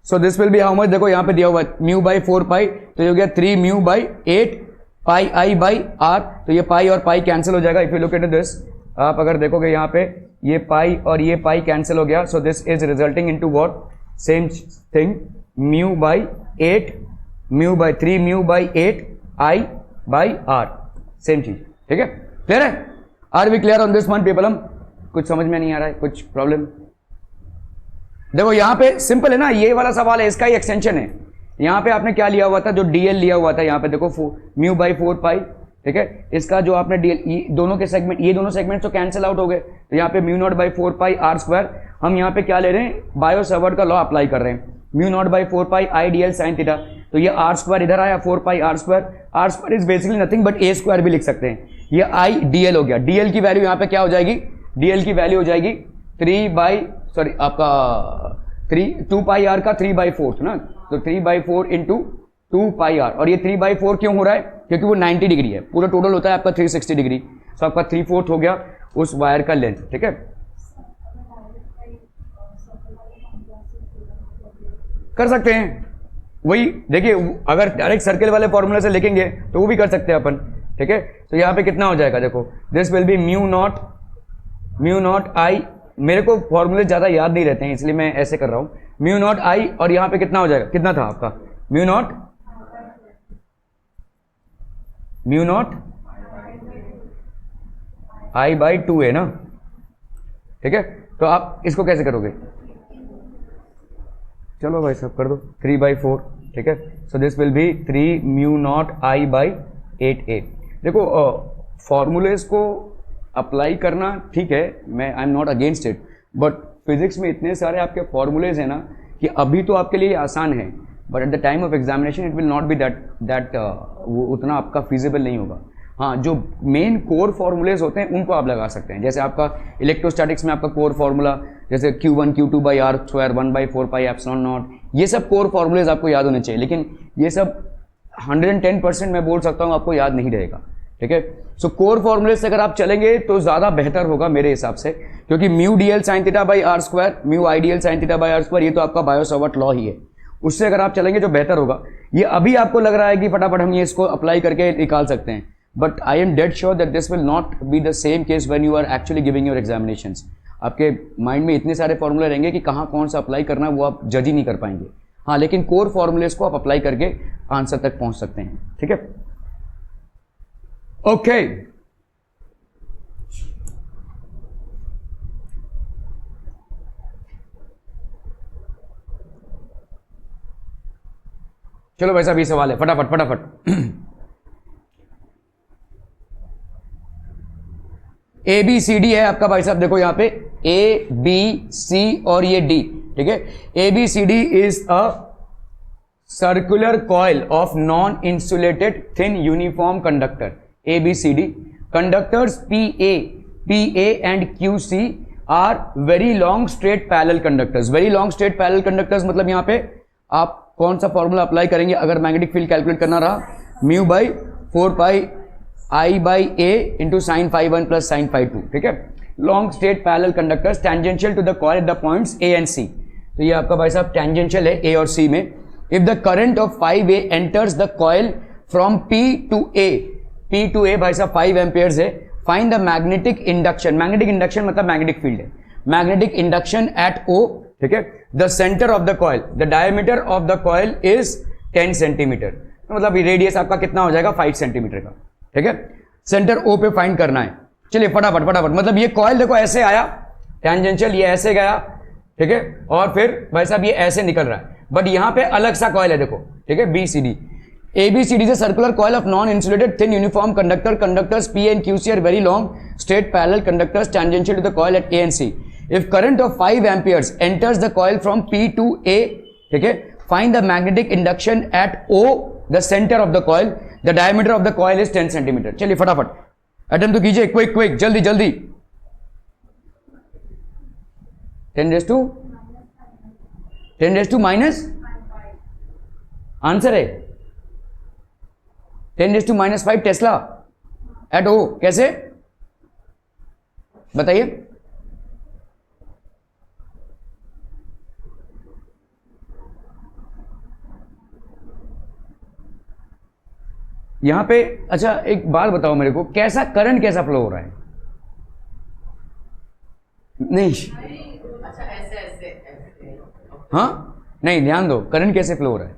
So this will be how much, देखो यहां पे दिया हुआ है म्यू बाई 4 पाई, तो ये हो गया 3 mu by 8 pi I by R. तो ये पाई और पाई कैंसिल हो जाएगा. If you look at this, आप अगर देखोगे यहाँ पे ये पाई और ये पाई कैंसिल हो गया. So this is resulting into what, same thing, mu by 8 mu by 3 mu by 8 I by R, same चीज, ठीक है. क्लियर है, are we clear on this one problem. कुछ समझ में नहीं आ रहा है, कुछ प्रॉब्लम. देखो यहां पे सिंपल है ना, ये वाला सवाल है, इसका ही एक्सटेंशन है. यहां पे आपने क्या लिया हुआ था, जो डीएल लिया हुआ था यहां पे देखो म्यू बाई 4 पाई, ठीक है. इसका जो आपने डीएल, दोनों के सेगमेंट, ये दोनों सेगमेंट तो कैंसिल आउट हो गए. तो यहाँ पे mu not by 4 pi R square, हम यहाँ पे क्या ले रहे हैं, बायो-सावर्ट का लॉ अप्लाई कर रहे हैं. Mu not by 4 pi I DL sine theta. तो ये आर स्क्वायर इधर आया, 4 pi R square. R square is basically nothing but A square भी लिख सकते हैं. ये आई डीएल हो गया. डीएल की वैल्यू यहाँ पे क्या हो जाएगी, डीएल की वैल्यू हो जाएगी 2 पाई आर का 3/4 ना. तो 3/4 इंटू 2 पाई आर. और ये 3/4 क्यों हो रहा है, क्योंकि वो 90 डिग्री है. पूरा टोटल होता है आपका 360 डिग्री. तो आपका 3/4 हो गया उस वायर का लेंथ, ठीक है. कर सकते हैं वही, देखिए अगर डायरेक्ट सर्कल वाले फॉर्मूले से लिखेंगे तो वो भी कर सकते हैं अपन, ठीक है. तो यहाँ पे कितना हो जाएगा, देखो this will be mu not I. मेरे को फॉर्मूले ज्यादा याद नहीं रहते हैं इसलिए मैं ऐसे कर रहा हूं. म्यू नॉट आई, और यहां पे कितना हो जाएगा, कितना था आपका, म्यू नॉट आई बाई 2 है ना, ठीक है. तो आप इसको कैसे करोगे, चलो भाई साहब कर दो 3/4, ठीक है. So this will B 3 mu naught I by 8a. देखो फॉर्मूलेज को अप्लाई करना ठीक है, मैं I am not against it, but physics में इतने सारे आपके फॉर्मूलेज हैं ना कि अभी तो आपके लिए आसान है, but at the time of examination it will not B that वो उतना आपका फिजिबल नहीं होगा। हाँ, जो मेन कोर फॉर्मूलेज होते हैं उनको आप लगा सकते हैं, जैसे आपका इलेक्ट्रोस्टैटिक्स में आपका कोर फार्मूला जैसे Q1 Q2 by R square 1/4 pi epsilon not, ये सब कोर फॉर्मूलेज आपको याद होने चाहिए, लेकिन ये सब 110% मैं बोल सकता हूँ आपको याद नहीं रहेगा। ठीक है, सो कोर फॉर्मूले से अगर आप चलेंगे तो ज़्यादा बेहतर होगा मेरे हिसाब से, क्योंकि mu D L sine theta by R square, mu I D L sine theta by R square, ये तो आपका बायो-सावर्ट लॉ ही है, उससे अगर आप चलेंगे जो बेहतर होगा। ये अभी आपको लग रहा है कि फटाफट हम ये इसको अप्लाई करके निकाल सकते हैं, but I am dead sure that this will not be the same case when you are actually giving your examinations. आपके माइंड में इतने सारे फॉर्मूले रहेंगे कि कहाँ कौन सा अप्लाई करना है वो आप जज ही नहीं कर पाएंगे। हाँ, लेकिन कोर फॉर्मूलेस को आप अप्लाई करके आंसर तक पहुंच सकते हैं। ठीक है, ओके। चलो भाई साहब, ये सवाल है, फटाफट फटाफट। ए बी सी डी है आपका भाई साहब, देखो यहां पे ए बी सी और ये डी। ठीक है, A B C D is a circular coil of non insulated thin uniform conductor. A B C D conductors P A and Q C are very long straight parallel conductors. Very long straight parallel conductors मतलब यहां पे आप कौन सा formula apply करेंगे अगर magnetic field calculate करना रहा? Mu by 4 pi I by A into sine phi 1 plus sine phi 2। ठीक है, long straight parallel conductors tangential to the coil at the points A and C. तो ये आपका भाई साहब टेंजेंशियल है ए और सी में। If the current of 5A enters the coil from P to A भाई साहब 5 एम्पियर्स है। Find the magnetic induction. Magnetic induction मतलब मैग्नेटिक फील्ड है। Magnetic induction at O। ठीक है, the centre of the coil, the diameter of the coil is 10 centimetre, मतलब radius आपका कितना हो जाएगा 5 सेंटीमीटर का। ठीक है, सेंटर O पे फाइंड करना है। चलिए फटाफट फटाफट, मतलब ये कॉइल देखो ऐसे आया टेंजेंशियल, ये ऐसे गया। ठीक है, और फिर भाई साहब ये ऐसे निकल रहा है, बट यहां पे अलग सा कॉइल है देखो। ठीक है, B C D. A B C D is circular coil of non insulated thin uniform conductor. Conductors P and Q C are very long straight parallel conductors tangential to the coil at A and C. If current of 5 amperes enters the coil from P to A, ठीक है, find the magnetic induction at O the centre of the coil, the diameter of the coil is 10 centimetre. चलिए फटाफट attempt तो कीजिए, quick quick, जल्दी जल्दी। 10 raised to minus answer है 10 raised to -5 Tesla eight ओ। कैसे बताइए? यहां पे अच्छा एक बात बताओ मेरे को, कैसा करंट कैसा फ्लो हो रहा है? नहीं, अच्छा ऐसे ऐसे हाँ नहीं, ध्यान दो, करंट कैसे फ्लो हो रहा है?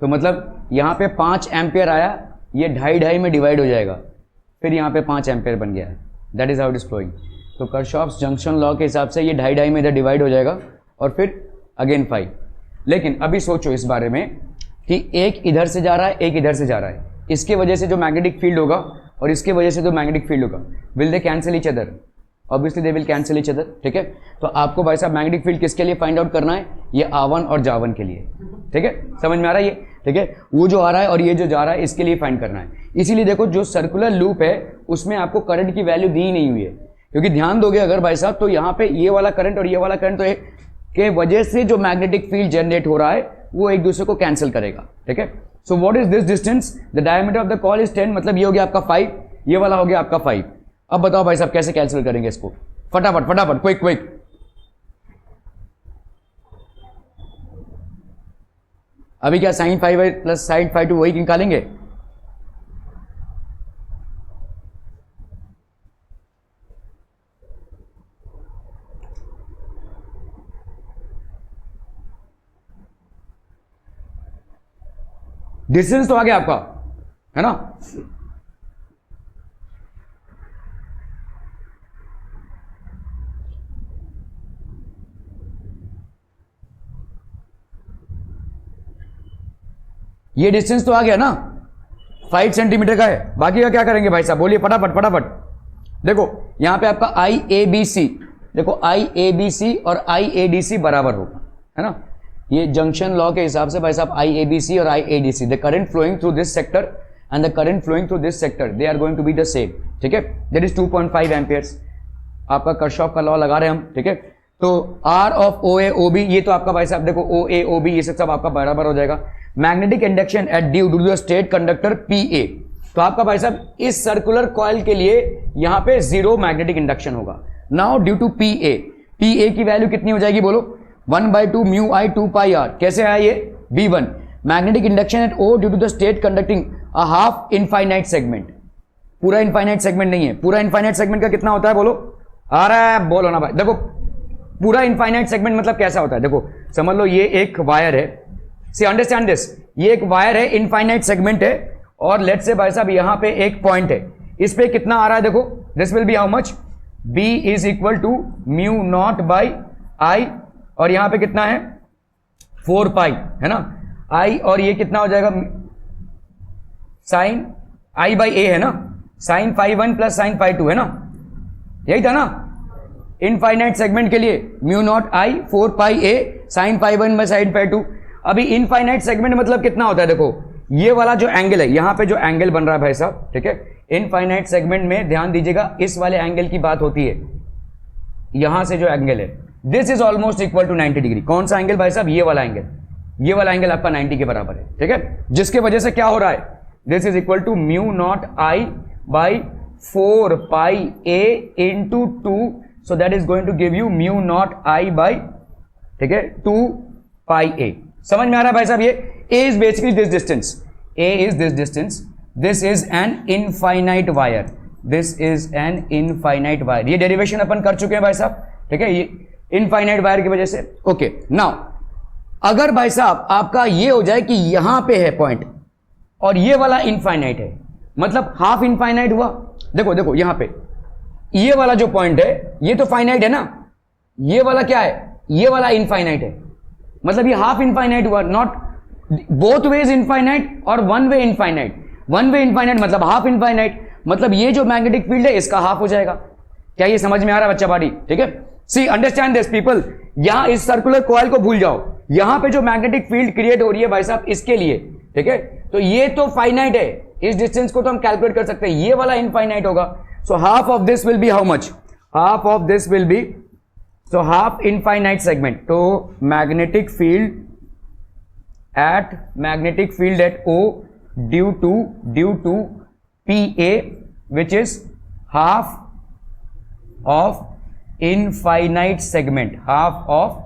तो मतलब यहाँ पे 5 एम्पियर आया, ये 2.5 में डिवाइड हो जाएगा, फिर यहाँ पे 5 एम्पियर बन गया है। That is how it is flowing. तो कर्शॉफ्स जंक्शन लॉ के हिसाब से ये 2.5 में इधर डिवाइड हो जाएगा और फिर अगेन 5। लेकिन अभी सोचो इस बारे में कि एक इधर से जा रहा है, एक इधर से जा रहा है, इसके वजह से जो मैग्नेटिक फील्ड होगा और इसके वजह से जो मैग्नेटिक फील्ड होगा, will they cancel each other? Obviously they will cancel each other. ठीक है, तो आपको भाई साहब मैग्नेटिक फील्ड किसके लिए फाइंड आउट करना है? ये आवन और जावन के लिए। ठीक है, समझ में आ रहा है ये? ठीक है, वो जो आ रहा है और ये जो जा रहा है इसके लिए फाइंड करना है। इसीलिए देखो जो सर्कुलर लूप है उसमें आपको करंट की वैल्यू दी नहीं हुई है, क्योंकि ध्यान दोगे अगर भाई साहब तो यहाँ पे ये वाला करंट और ये वाला करंट तो के वजह से जो मैग्नेटिक फील्ड जनरेट हो रहा है वो एक दूसरे को कैंसिल करेगा। ठीक है, so what is this distance? The diameter of the coil is 10, मतलब ये हो गया आपका 5, ये वाला हो गया आपका 5। अब बताओ भाई साहब कैसे कैंसिल करेंगे इसको? फटाफट फटाफट, क्विक क्विक। अभी क्या साइन 5 प्लस साइन 5 2 वही निकालेंगे? डिस्टेंस तो आ गया आपका, है ना? ये डिस्टेंस तो आ गया ना, 5 सेंटीमीटर का है। बाकी का क्या करेंगे भाई साहब, बोलिए फटाफट फटाफट। देखो यहां पे आपका IABC, देखो IABC और IADC बराबर होगा। है ना, ये जंक्शन लॉ के हिसाब से भाई साहब IABC और IADC, the current flowing through this sector and the current flowing through this sector, they are going to be the same, ठीक है, दैट इज 2.5 एम्पियर्स। आपका कर्शॉफ का लॉ लगा रहे हैं हम, ठीक है। तो R ऑफ OA OB, ये तो आपका भाई साहब देखो OA OB ये सब आपका बराबर हो जाएगा। Magnetic induction at due to the straight conductor PA, तो आपका भाई साहब इस सर्कुलर कॉइल के लिए यहां पे 0 मैग्नेटिक इंडक्शन होगा। नाउ ड्यू टू PA की वैल्यू कितनी हो जाएगी बोलो, 1/2 म्यू I 2 पाई R, कैसे आया ये B1। Magnetic induction at O due to the straight conducting a half infinite segment, पूरा इनफाइनाइट सेगमेंट नहीं है, पूरा इनफाइनाइट सेगमेंट का कितना होता है बोलो, आ रहा है बोलो ना भाई। देखो पूरा इनफाइनाइट सेगमेंट मतलब कैसा होता है, देखो समझ लो ये एक वायर है, सी अंडरस्टैंड दिस, ये एक वायर है, इनफाइनाइट सेगमेंट है, और लेट से भाई साहब यहां पे एक पॉइंट है, इस पे कितना आ रहा है देखो, this will be how much, B is equal to mu not by I, और यहां पे कितना है 4 पाई, है ना I, और ये कितना हो जाएगा साइन I बाई A है ना, sine phi 1 plus sine phi 2 है ना, यही था ना इनफाइनाइट सेगमेंट के लिए, mu not I 4 pi A sine phi 1 by sine phi 2। अभी इनफाइनाइट सेगमेंट मतलब कितना होता है, देखो ये वाला जो एंगल है, यहां पे जो एंगल बन रहा है भाई साहब, ठीक है, इनफाइनाइट सेगमेंट में ध्यान दीजिएगा इस वाले एंगल की बात होती है, यहां से जो एंगल है this is almost equal to 90 degree. कौन सा एंगल भाई साहब, ये वाला एंगल, ये वाला एंगल आपका 90 के बराबर है, ठीक है, जिसके वजह से क्या हो रहा है, this is equal to mu not I by 4 pi A into 2, so that is going to give you mu not I by, ठीक है, 2 पाई A। समझ में आ रहा है भाई साहब, ये A is basically this distance, A is this distance, this is an infinite wire, this is an infinite wire, ये डेरिवेशन अपन कर चुके हैं भाई साहब, ठीक है, ये इनफाइनाइट वायर की वजह से। ओके नाउ अगर भाई साहब आपका ये हो जाए कि यहां पे है पॉइंट और ये वाला इनफाइनाइट है, मतलब हाफ इनफाइनाइट हुआ, देखो देखो यहां पे ये वाला जो पॉइंट है ये तो फाइनाइट है ना, ये वाला क्या है, ये वाला इनफाइनाइट है, मतलब ये हाफ इनफाइनाइट हुआ, नॉट बोथ वेज इनफाइनाइट और one way infinite, one way infinite मतलब हाफ इनफाइनाइट, मतलब ये जो मैग्नेटिक फील्ड है इसका हाफ हो जाएगा। क्या ये समझ में आ रहा है बच्चा बाड़ी, ठीक है, सी अंडरस्टैंड दिस पीपल, यहां इस सर्कुलर कॉइल को भूल जाओ, यहां पे जो मैग्नेटिक फील्ड क्रिएट हो रही है भाई साहब इसके लिए, ठीक है, तो ये तो फाइनाइट है, इस डिस्टेंस को तो हम कैलकुलेट कर सकते हैं, ये वाला इनफाइनाइट होगा, so half of this will be how much, half of this will be, so half infinite segment, तो magnetic field at O due to PA which is half of infinite segment, half of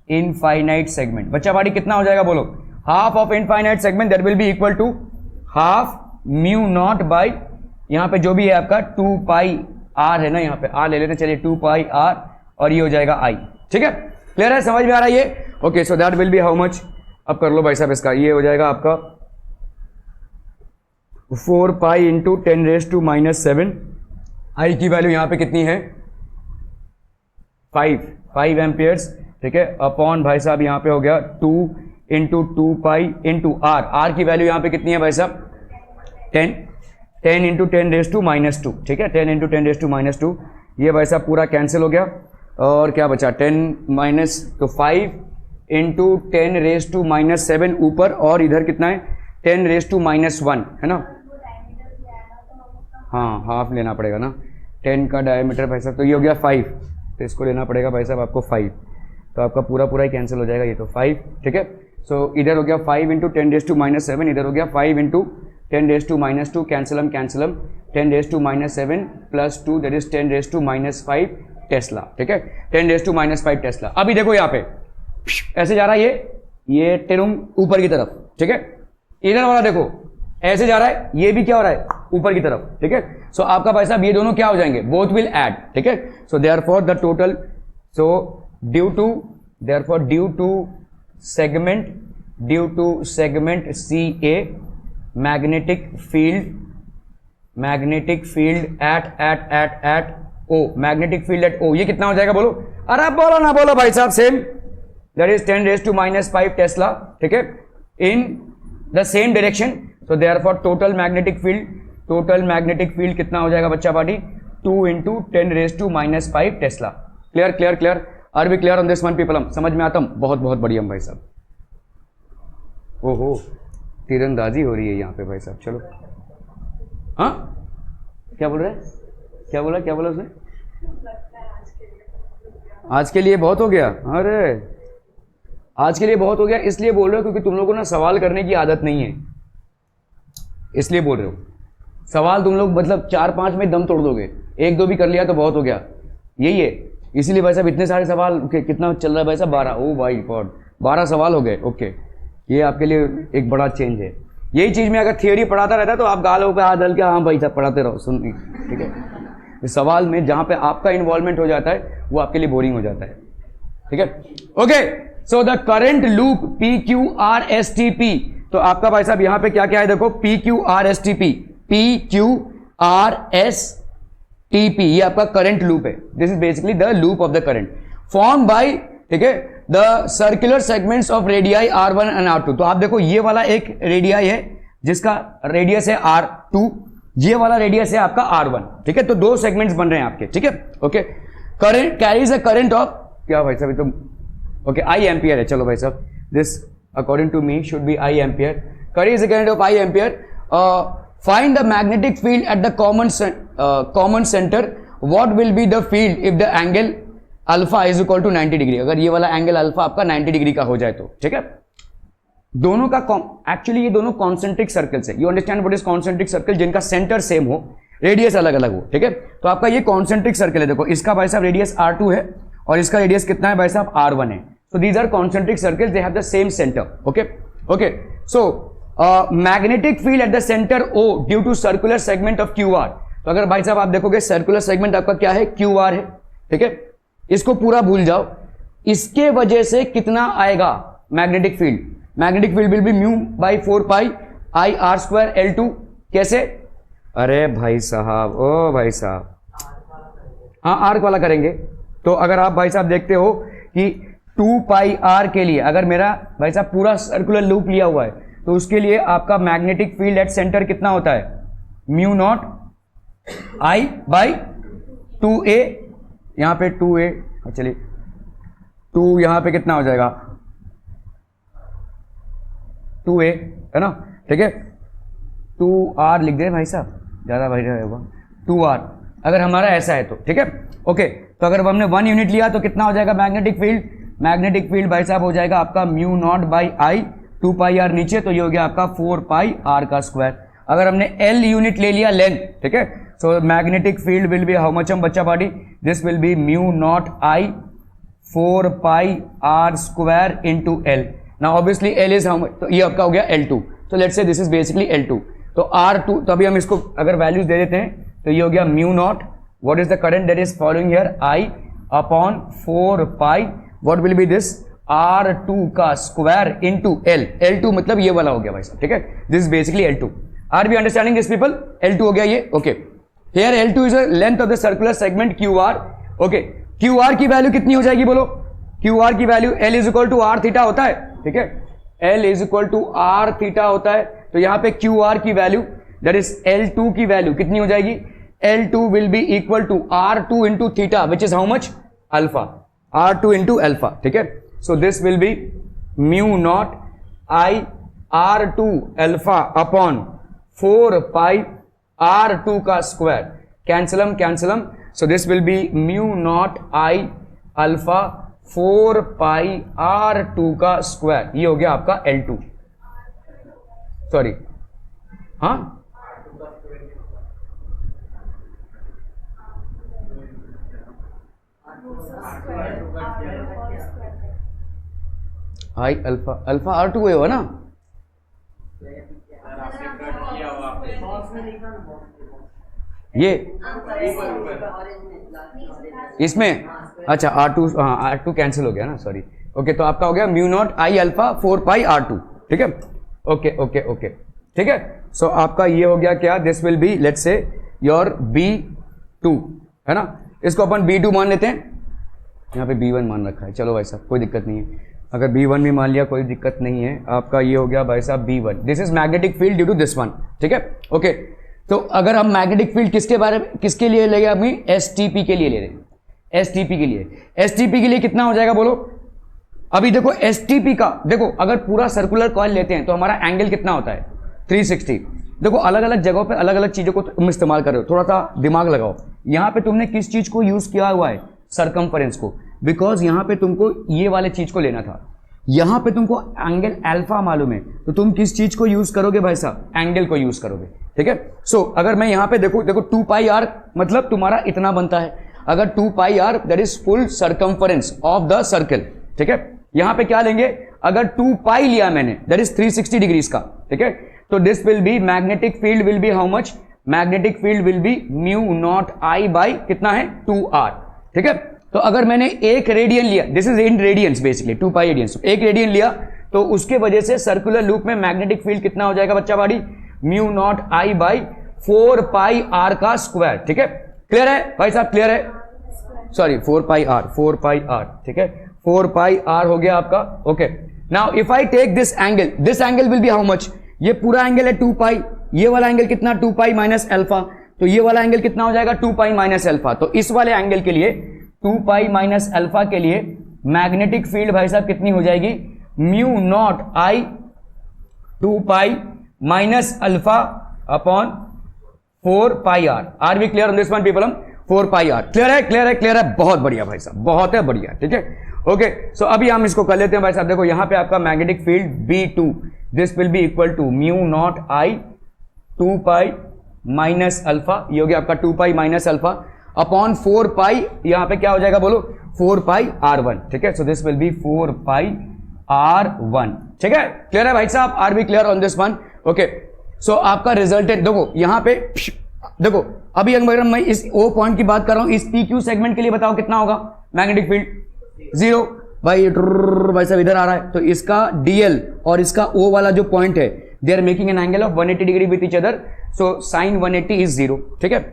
infinite segment। बच्चा बाड़ी कितना हो जाएगा बोलो, half of infinite segment that will be equal to half mu naught by, यहां पे जो भी है आपका 2 पाई R है ना, यहां पे R ले लेते चलिए 2 पाई R, और ये हो जाएगा I, ठीक है, क्लियर है, समझ में आ रहा है ये, okay, so that will be how much, अब कर लो भाई साहब इसका, ये हो जाएगा आपका 4 पाई इंटू 10⁻⁻⁷, I की वैल्यू यहां पे कितनी है 5 एम्पियर्स, ठीक है, अपॉन भाई साहब यहां पे हो गया 2 इंटू 2 पाई इंटू R की वैल्यू यहां पे कितनी है भाई साहब 10 इंटू 10⁻², ठीक है, 10 इंटू 10⁻², ये भाई साहब पूरा कैंसिल हो गया, और क्या बचा 10 माइनस, तो 5 इंटू 10⁻⁻7 ऊपर, और इधर कितना है 10⁻⁻1 है ना, हाँ हाफ लेना पड़ेगा ना, 10 का डायमीटर भाई साहब, तो ये हो गया 5, तो इसको लेना पड़ेगा भाई साहब आपको 5, तो आपका पूरा ही कैंसिल हो जाएगा, ये तो 5, ठीक है, सो इधर हो गया 5 इंटू 10⁻⁻7, इधर हो गया 5 into 10⁻², कैंसिलम 10⁻7 plus 2 that is 10⁻5 tesla, ठीक है, 10⁻5 टेस्ला। अभी देखो यहाँ पे ऐसे जा रहा है ये टेरुम ऊपर की तरफ, ठीक है, इधर वाला देखो ऐसे जा रहा है, ये भी क्या हो रहा है ऊपर की तरफ, ठीक है, सो आपका भाई साहब ये दोनों क्या हो जाएंगे, बोथ विल ऐड, ठीक है, so therefore the total, so due to segment CA magnetic field at O, magnetic field at O, ये कितना हो जाएगा बोलो, अरे बोलो ना बोलो भाई साहब, सेम, दैट इज 10⁻5 टेस्ला, ठीक है, in the same direction, so therefore total magnetic field कितना हो जाएगा बच्चा party 2 into 10⁻5 tesla. Clear, are we clear on this one people? हम समझ में आता हूँ, बहुत बहुत बढ़िया भाई साहब। ओहो, तीरंदाजी हो रही है यहाँ पे भाई साहब। चलो, हाँ क्या बोल रहे हैं? क्या बोला उसने? आज के लिए बहुत हो गया। अरे आज के लिए बहुत हो गया इसलिए बोल रहे हो क्योंकि तुम लोगों को ना सवाल करने की आदत नहीं है, इसलिए बोल रहे हो। सवाल तुम लोग मतलब 4-5 में दम तोड़ दोगे, 1-2 भी कर लिया तो बहुत हो गया, यही है। इसीलिए भाई साहब इतने सारे सवाल, कितना चल रहा है भाई साहब? 12। ओ भाई गॉड, 12 सवाल हो गए। ओके, ये आपके लिए एक बड़ा चेंज है। यही चीज़ में अगर थियोरी पढ़ाता रहता तो आप गालों पे हाथ डाल के हाँ भाई साहब पढ़ाते रहो, सुन, ठीक है। सवाल में जहाँ पे आपका इन्वॉल्वमेंट हो जाता है वो आपके लिए बोरिंग हो जाता है, ठीक है। Okay, so the current loop P Q R S T P, तो आपका भाई साहब यहाँ पे क्या क्या है देखो, P Q R S T P, P Q R S T P, ये आपका करंट लूप है। This is basically the loop of the current form by, ठीक है, the circular segments of radii R1 and R2। तो आप देखो ये वाला एक रेडियाई है जिसका रेडियस है R2, ये वाला रेडियस है आपका R1, ठीक है। तो 2 सेगमेंट्स बन रहे हैं आपके, ठीक है। Okay, current carries a current of, क्या भाई साहब, तो ओके आई एम्पियर है। चलो भाई साहब, this according to me should be I ampere, carries a current of I ampere. Find the magnetic field at the common centre, what will be the field if the angle alpha is equal to 90 degree, अगर ये वाला angle alpha आपका 90 degree का हो जाए तो, ठीक है। दोनों का एक्चुअली ये दोनों कॉन्सेंट्रिक सर्कल्स है, you understand what is concentric circle, जिनका सेंटर सेम हो, रेडियस अलग अलग हो, ठीक है। तो आपका ये कॉन्सेंट्रिक सर्कल है। देखो इसका भाई साहब रेडियस R2 है और इसका रेडियस कितना है भाई साहब, R1 है। So these are concentric circles, they have the same centre. Okay okay, so magnetic field at the centre O due to circular segment of QR। तो अगर भाई साहब आप देखोगे सर्कुलर सेगमेंट आपका क्या है, QR है, ठीक है। इसको पूरा भूल जाओ, इसके वजह से कितना आएगा magnetic field, magnetic field will be mu by 4 pi I R square L2। कैसे? अरे भाई साहब, ओ भाई साहब, हाँ आर्क वाला करेंगे। तो अगर आप भाई साहब देखते हो कि 2 पाई आर के लिए अगर मेरा भाई साहब पूरा सर्कुलर लूप लिया हुआ है तो उसके लिए आपका मैग्नेटिक फील्ड एट सेंटर कितना होता है, mu not I by 2a, यहां पे 2a, चलिए 2 यहां पे कितना हो जाएगा 2a, है ना, ठीक है। 2r लिख दे भाई साहब, ज्यादा भाई होगा 2r अगर हमारा ऐसा है तो, ठीक है। ओके, तो अगर हमने 1 यूनिट लिया तो कितना हो जाएगा मैग्नेटिक फील्ड, मैग्नेटिक फील्ड भाई साहब हो जाएगा आपका mu not by I 2 pi R नीचे, तो ये हो गया आपका 4 पाई आर का स्क्वायर। अगर हमने L यूनिट ले लिया लेंथ, ठीक है, so magnetic field will be how much हम बच्चा बॉडी, this will be mu not I 4 pi R square into L। Now obviously L is how much, तो ये आपका हो गया L2। तो let's say this is basically L2, तो R2, तो अभी हम इसको अगर वैल्यूज दे देते हैं तो ये हो गया mu naught, what is the current that is following here, I upon 4 pi, what will B this R2 का स्क्वायर इनटू L, L2 मतलब ये वाला हो गया भाई साहब, ठीक है। This is basically L2। Are we understanding this people? L2 हो गया ये, okay. Here L2 is the length of the circular segment QR। Okay, QR की वैल्यू कितनी हो जाएगी बोलो, QR की value L is equal to R theta होता है, ठीक है, L is equal to R theta होता है। तो यहां पे QR की वैल्यू दैट इज L2 की वैल्यू कितनी हो जाएगी, L2 will be equal to R2 into theta which is how much, alpha, R2 into alpha, ठीक है। So this will be mu not I R2 alpha upon 4 pi R2 का square, cancel them, so this will be mu not I alpha 4 pi R2 का square, ये हो गया आपका L2, sorry, हाँ आई alpha R2 हुआ ना, ये इसमें, अच्छा R2, हाँ R2 कैंसिल हो गया ना, सॉरी। ओके, तो आपका हो गया mu naught I alpha 4 pi R2, ठीक है। ओके ओके ओके, ठीक है। सो आपका ये हो गया क्या, this will B let's say your B2, है ना, इसको अपन B2 मान लेते हैं, यहाँ पे B1 मान रखा है, चलो भाई साहब कोई दिक्कत नहीं है, अगर B1 भी मान लिया कोई दिक्कत नहीं है। आपका ये हो गया भाई साहब B1, this is magnetic field due to this one, ठीक है। ओके, तो अगर हम मैग्नेटिक फील्ड किसके लिए लेंगे, अभी STP के लिए ले रहे हैं, एसटीपी के लिए। एसटीपी के लिए कितना हो जाएगा बोलो? अभी देखो एसटीपी का, देखो अगर पूरा सर्कुलर कॉइल लेते हैं तो हमारा एंगल कितना होता है? 360। देखो अलग अलग जगहों पे अलग अलग चीजों को तुम इस्तेमाल कर रहे हो, थोड़ा सा दिमाग लगाओ। यहां पे तुमने किस चीज को यूज किया हुआ है? सरकमफरेंस को, बिकॉज यहां पे तुमको ये वाले चीज को लेना था। यहां पे तुमको एंगल अल्फा मालूम है, तो तुम किस चीज को यूज करोगे भाई साहब? एंगल को यूज करोगे, ठीक है। सो अगर मैं यहां पे देखो 2 पाई आर मतलब तुम्हारा इतना बनता है। अगर 2 pi R that is full circumference of the circle, ठीक है। यहां पे क्या लेंगे? अगर 2 पाई लिया मैंने दैट इज 360 डिग्रीज का, ठीक है, तो this will be magnetic field will be how much? Magnetic field will be mu not I by कितना है? 2r, ठीक है। तो अगर मैंने 1 रेडियन लिया, this is in radians basically, 2 pi radians, 1 radian लिया तो उसके वजह से सर्कुलर लूप में मैग्नेटिक फील्ड कितना हो जाएगा बच्चा बाड़ी? Mu not I by 4 pi R का स्क्वायर, ठीक है। क्लियर है भाई साहब? क्लियर है? Sorry 4 pi R, 4 pi R, ठीक है, 4 पाई आर हो गया आपका। Okay, now if I take this angle will be how much? ये पूरा एंगल है 2 पाई, ये वाला एंगल कितना? 2 पाई माइनस अल्फा, तो ये वाला एंगल कितना हो जाएगा? 2 पाई माइनस अल्फा। तो इस वाले एंगल के लिए 2 पाई माइनस अल्फा के लिए मैग्नेटिक फील्ड भाई साहब कितनी हो जाएगी? Mu not I 2 pi minus alpha upon 4 pi R. Are we clear on this one people? हम 4 पाई आर। क्लियर है? क्लियर है? क्लियर है? बहुत बढ़िया भाई साहब, बहुत है बढ़िया, ठीक है। ओके, सो अभी हम इसको कर लेते हैं भाई साहब। देखो यहां पे आपका magnetic field B2 this will be equal to mu not I 2 pi minus alpha, ये हो गया आपका 2 pi minus alpha upon 4 pi, यहां पे क्या हो जाएगा बोलो? 4 पाई R1, ठीक है। So this will be 4 pi R1, ठीक है। क्लियर है भाई साहब? Are B clear on this one? Okay, so आपका रिजल्टेंट देखो यहां पे, देखो अभी अगर मैं इस O पॉइंट की बात कर रहा हूं, इस PQ सेगमेंट के लिए बताओ कितना होगा मैग्नेटिक फील्ड? 0 भाई। भाई साहब इधर आ रहा है, तो इसका DL और इसका O वाला जो पॉइंट है they are making an angle of 180 degree with each other, so sine 180 is 0, ठीक है।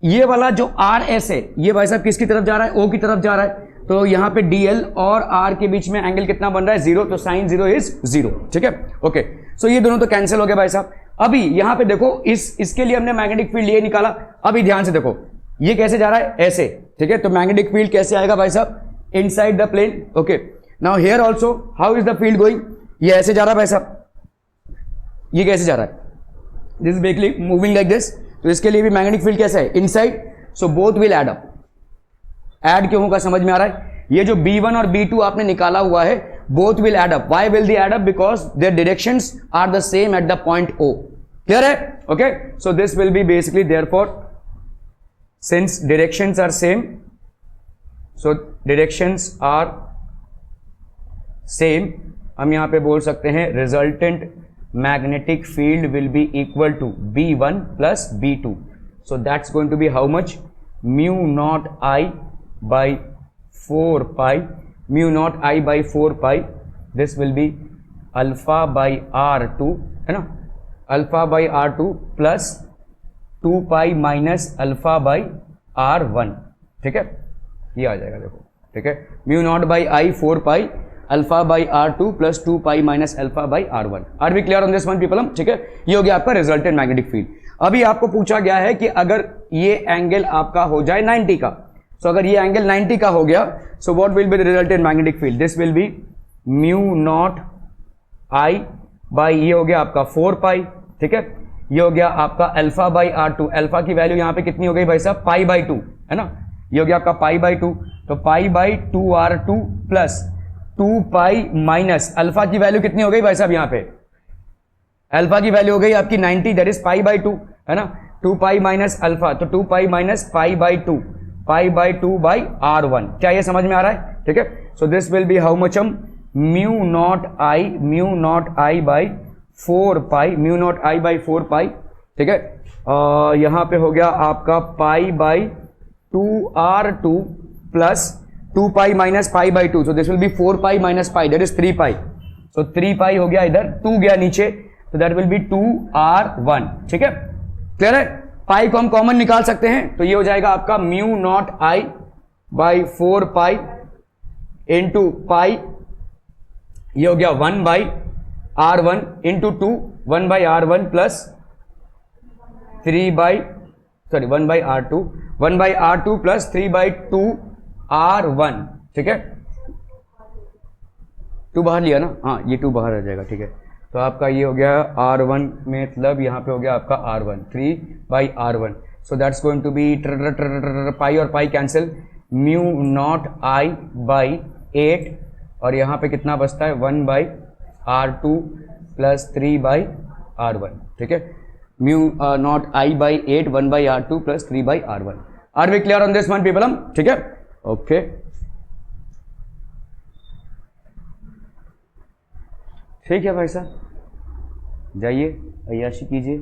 ये वाला जो RS है ये भाई साहब किसकी तरफ जा रहा है? O की तरफ जा रहा है, तो यहां पे DL और R के बीच में एंगल कितना बन रहा है? 0, तो साइन 0 इज 0, ठीक है। ओके, सो ये दोनों तो कैंसिल हो गए भाई साहब। अभी यहां पे देखो इसके लिए हमने मैग्नेटिक फील्ड ये निकाला। अभी ध्यान से देखो ये कैसे जा रहा है? ऐसे, ठीक है। तो मैग्नेटिक फील्ड कैसे आएगा भाई साहब? Inside the plane. Okay, now here also how is the field going? ये ऐसे जा रहा है भाई साहब, ये कैसे जा रहा है? This is basically moving like this, तो इसके लिए भी मैग्नेटिक फील्ड कैसा है? Inside, so both will add up. Add क्यों होगा समझ में आ रहा है? ये जो B1 और B2 आपने निकाला हुआ है both will add up. Why will they add up? Because their directions are the same at the point O। Clear है? Okay, so this will be basically therefore since directions are same, so directions are same, हम यहां पे बोल सकते हैं resultant magnetic field will be equal to B1 plus B2, so that's going to be how much? Mu naught I by 4 pi, mu naught I by 4 pi, this will be alpha by R2, है ना, alpha by R2 plus 2 pi minus alpha by R1, ठीक है, ये आ जाएगा देखो, ठीक है, mu naught by I 4 pi alpha by R2 plus 2 pi minus alpha by R1। Are we clear on this one people? ठीक है, ये हो गया आपका रिजल्टेंट मैग्नेटिक फील्ड। अभी आपको पूछा गया है कि अगर ये एंगल आपका हो जाए 90 का, सो अगर ये एंगल 90 का हो गया, so what will be the resultant magnetic field? This will be mu not I by, ये हो गया आपका 4 पाई, ठीक है, ये हो गया आपका अल्फा बाई R2। अल्फा की वैल्यू यहां पे कितनी हो गई भाई साहब? पाई बाई 2, है ना, ये हो गया आपका पाई बाई 2, तो पाई by 2R2 plus 2 pi minus alpha की वैल्यू कितनी हो गई भाई साहब? यहां पे अल्फा की वैल्यू हो गई आपकी 90, दैट इज पाई बाई 2, है ना, 2 पाई माइनस अल्फा, तो 2 pi minus pi by 2, pi by 2 by R1। क्या ये समझ में आ रहा है? ठीक है, so this will be how much? हम mu not I by 4 pi, mu not I by 4 pi, ठीक है, यहां पे हो गया आपका pi by 2R2 plus 2 pi minus pi by 2, so this will be 4 pi minus pi, that is 3 pi, so 3 pi हो गया, इधर 2 गया नीचे, तो दैट विल बी 2R1, ठीक है, क्लियर है? पाई को हम कॉमन निकाल सकते हैं, तो ये हो जाएगा आपका mu not I by 4 pi into pi, ये हो गया 1 by R1 into 2, 1 by R1 plus 1 by R2, 1 by R2 plus 3 by 2 R1, ठीक है, 2 बाहर लिया ना, हाँ ये 2 बाहर आ जाएगा, ठीक है। तो आपका ये हो गया R1 मतलब यहाँ पे हो गया आपका R1, 3/R1, so that's going to be pi और pi cancel, mu not I by 8, और यहाँ पे कितना बचता है 1/R2 प्लस 3/R1, ठीक है, mu not I by 8, 1/R2 plus 3/R1। Are we clear on this one people हम, ठीक है, ओके। ठीक है भाई साहब, जाइए अय्याशी कीजिए।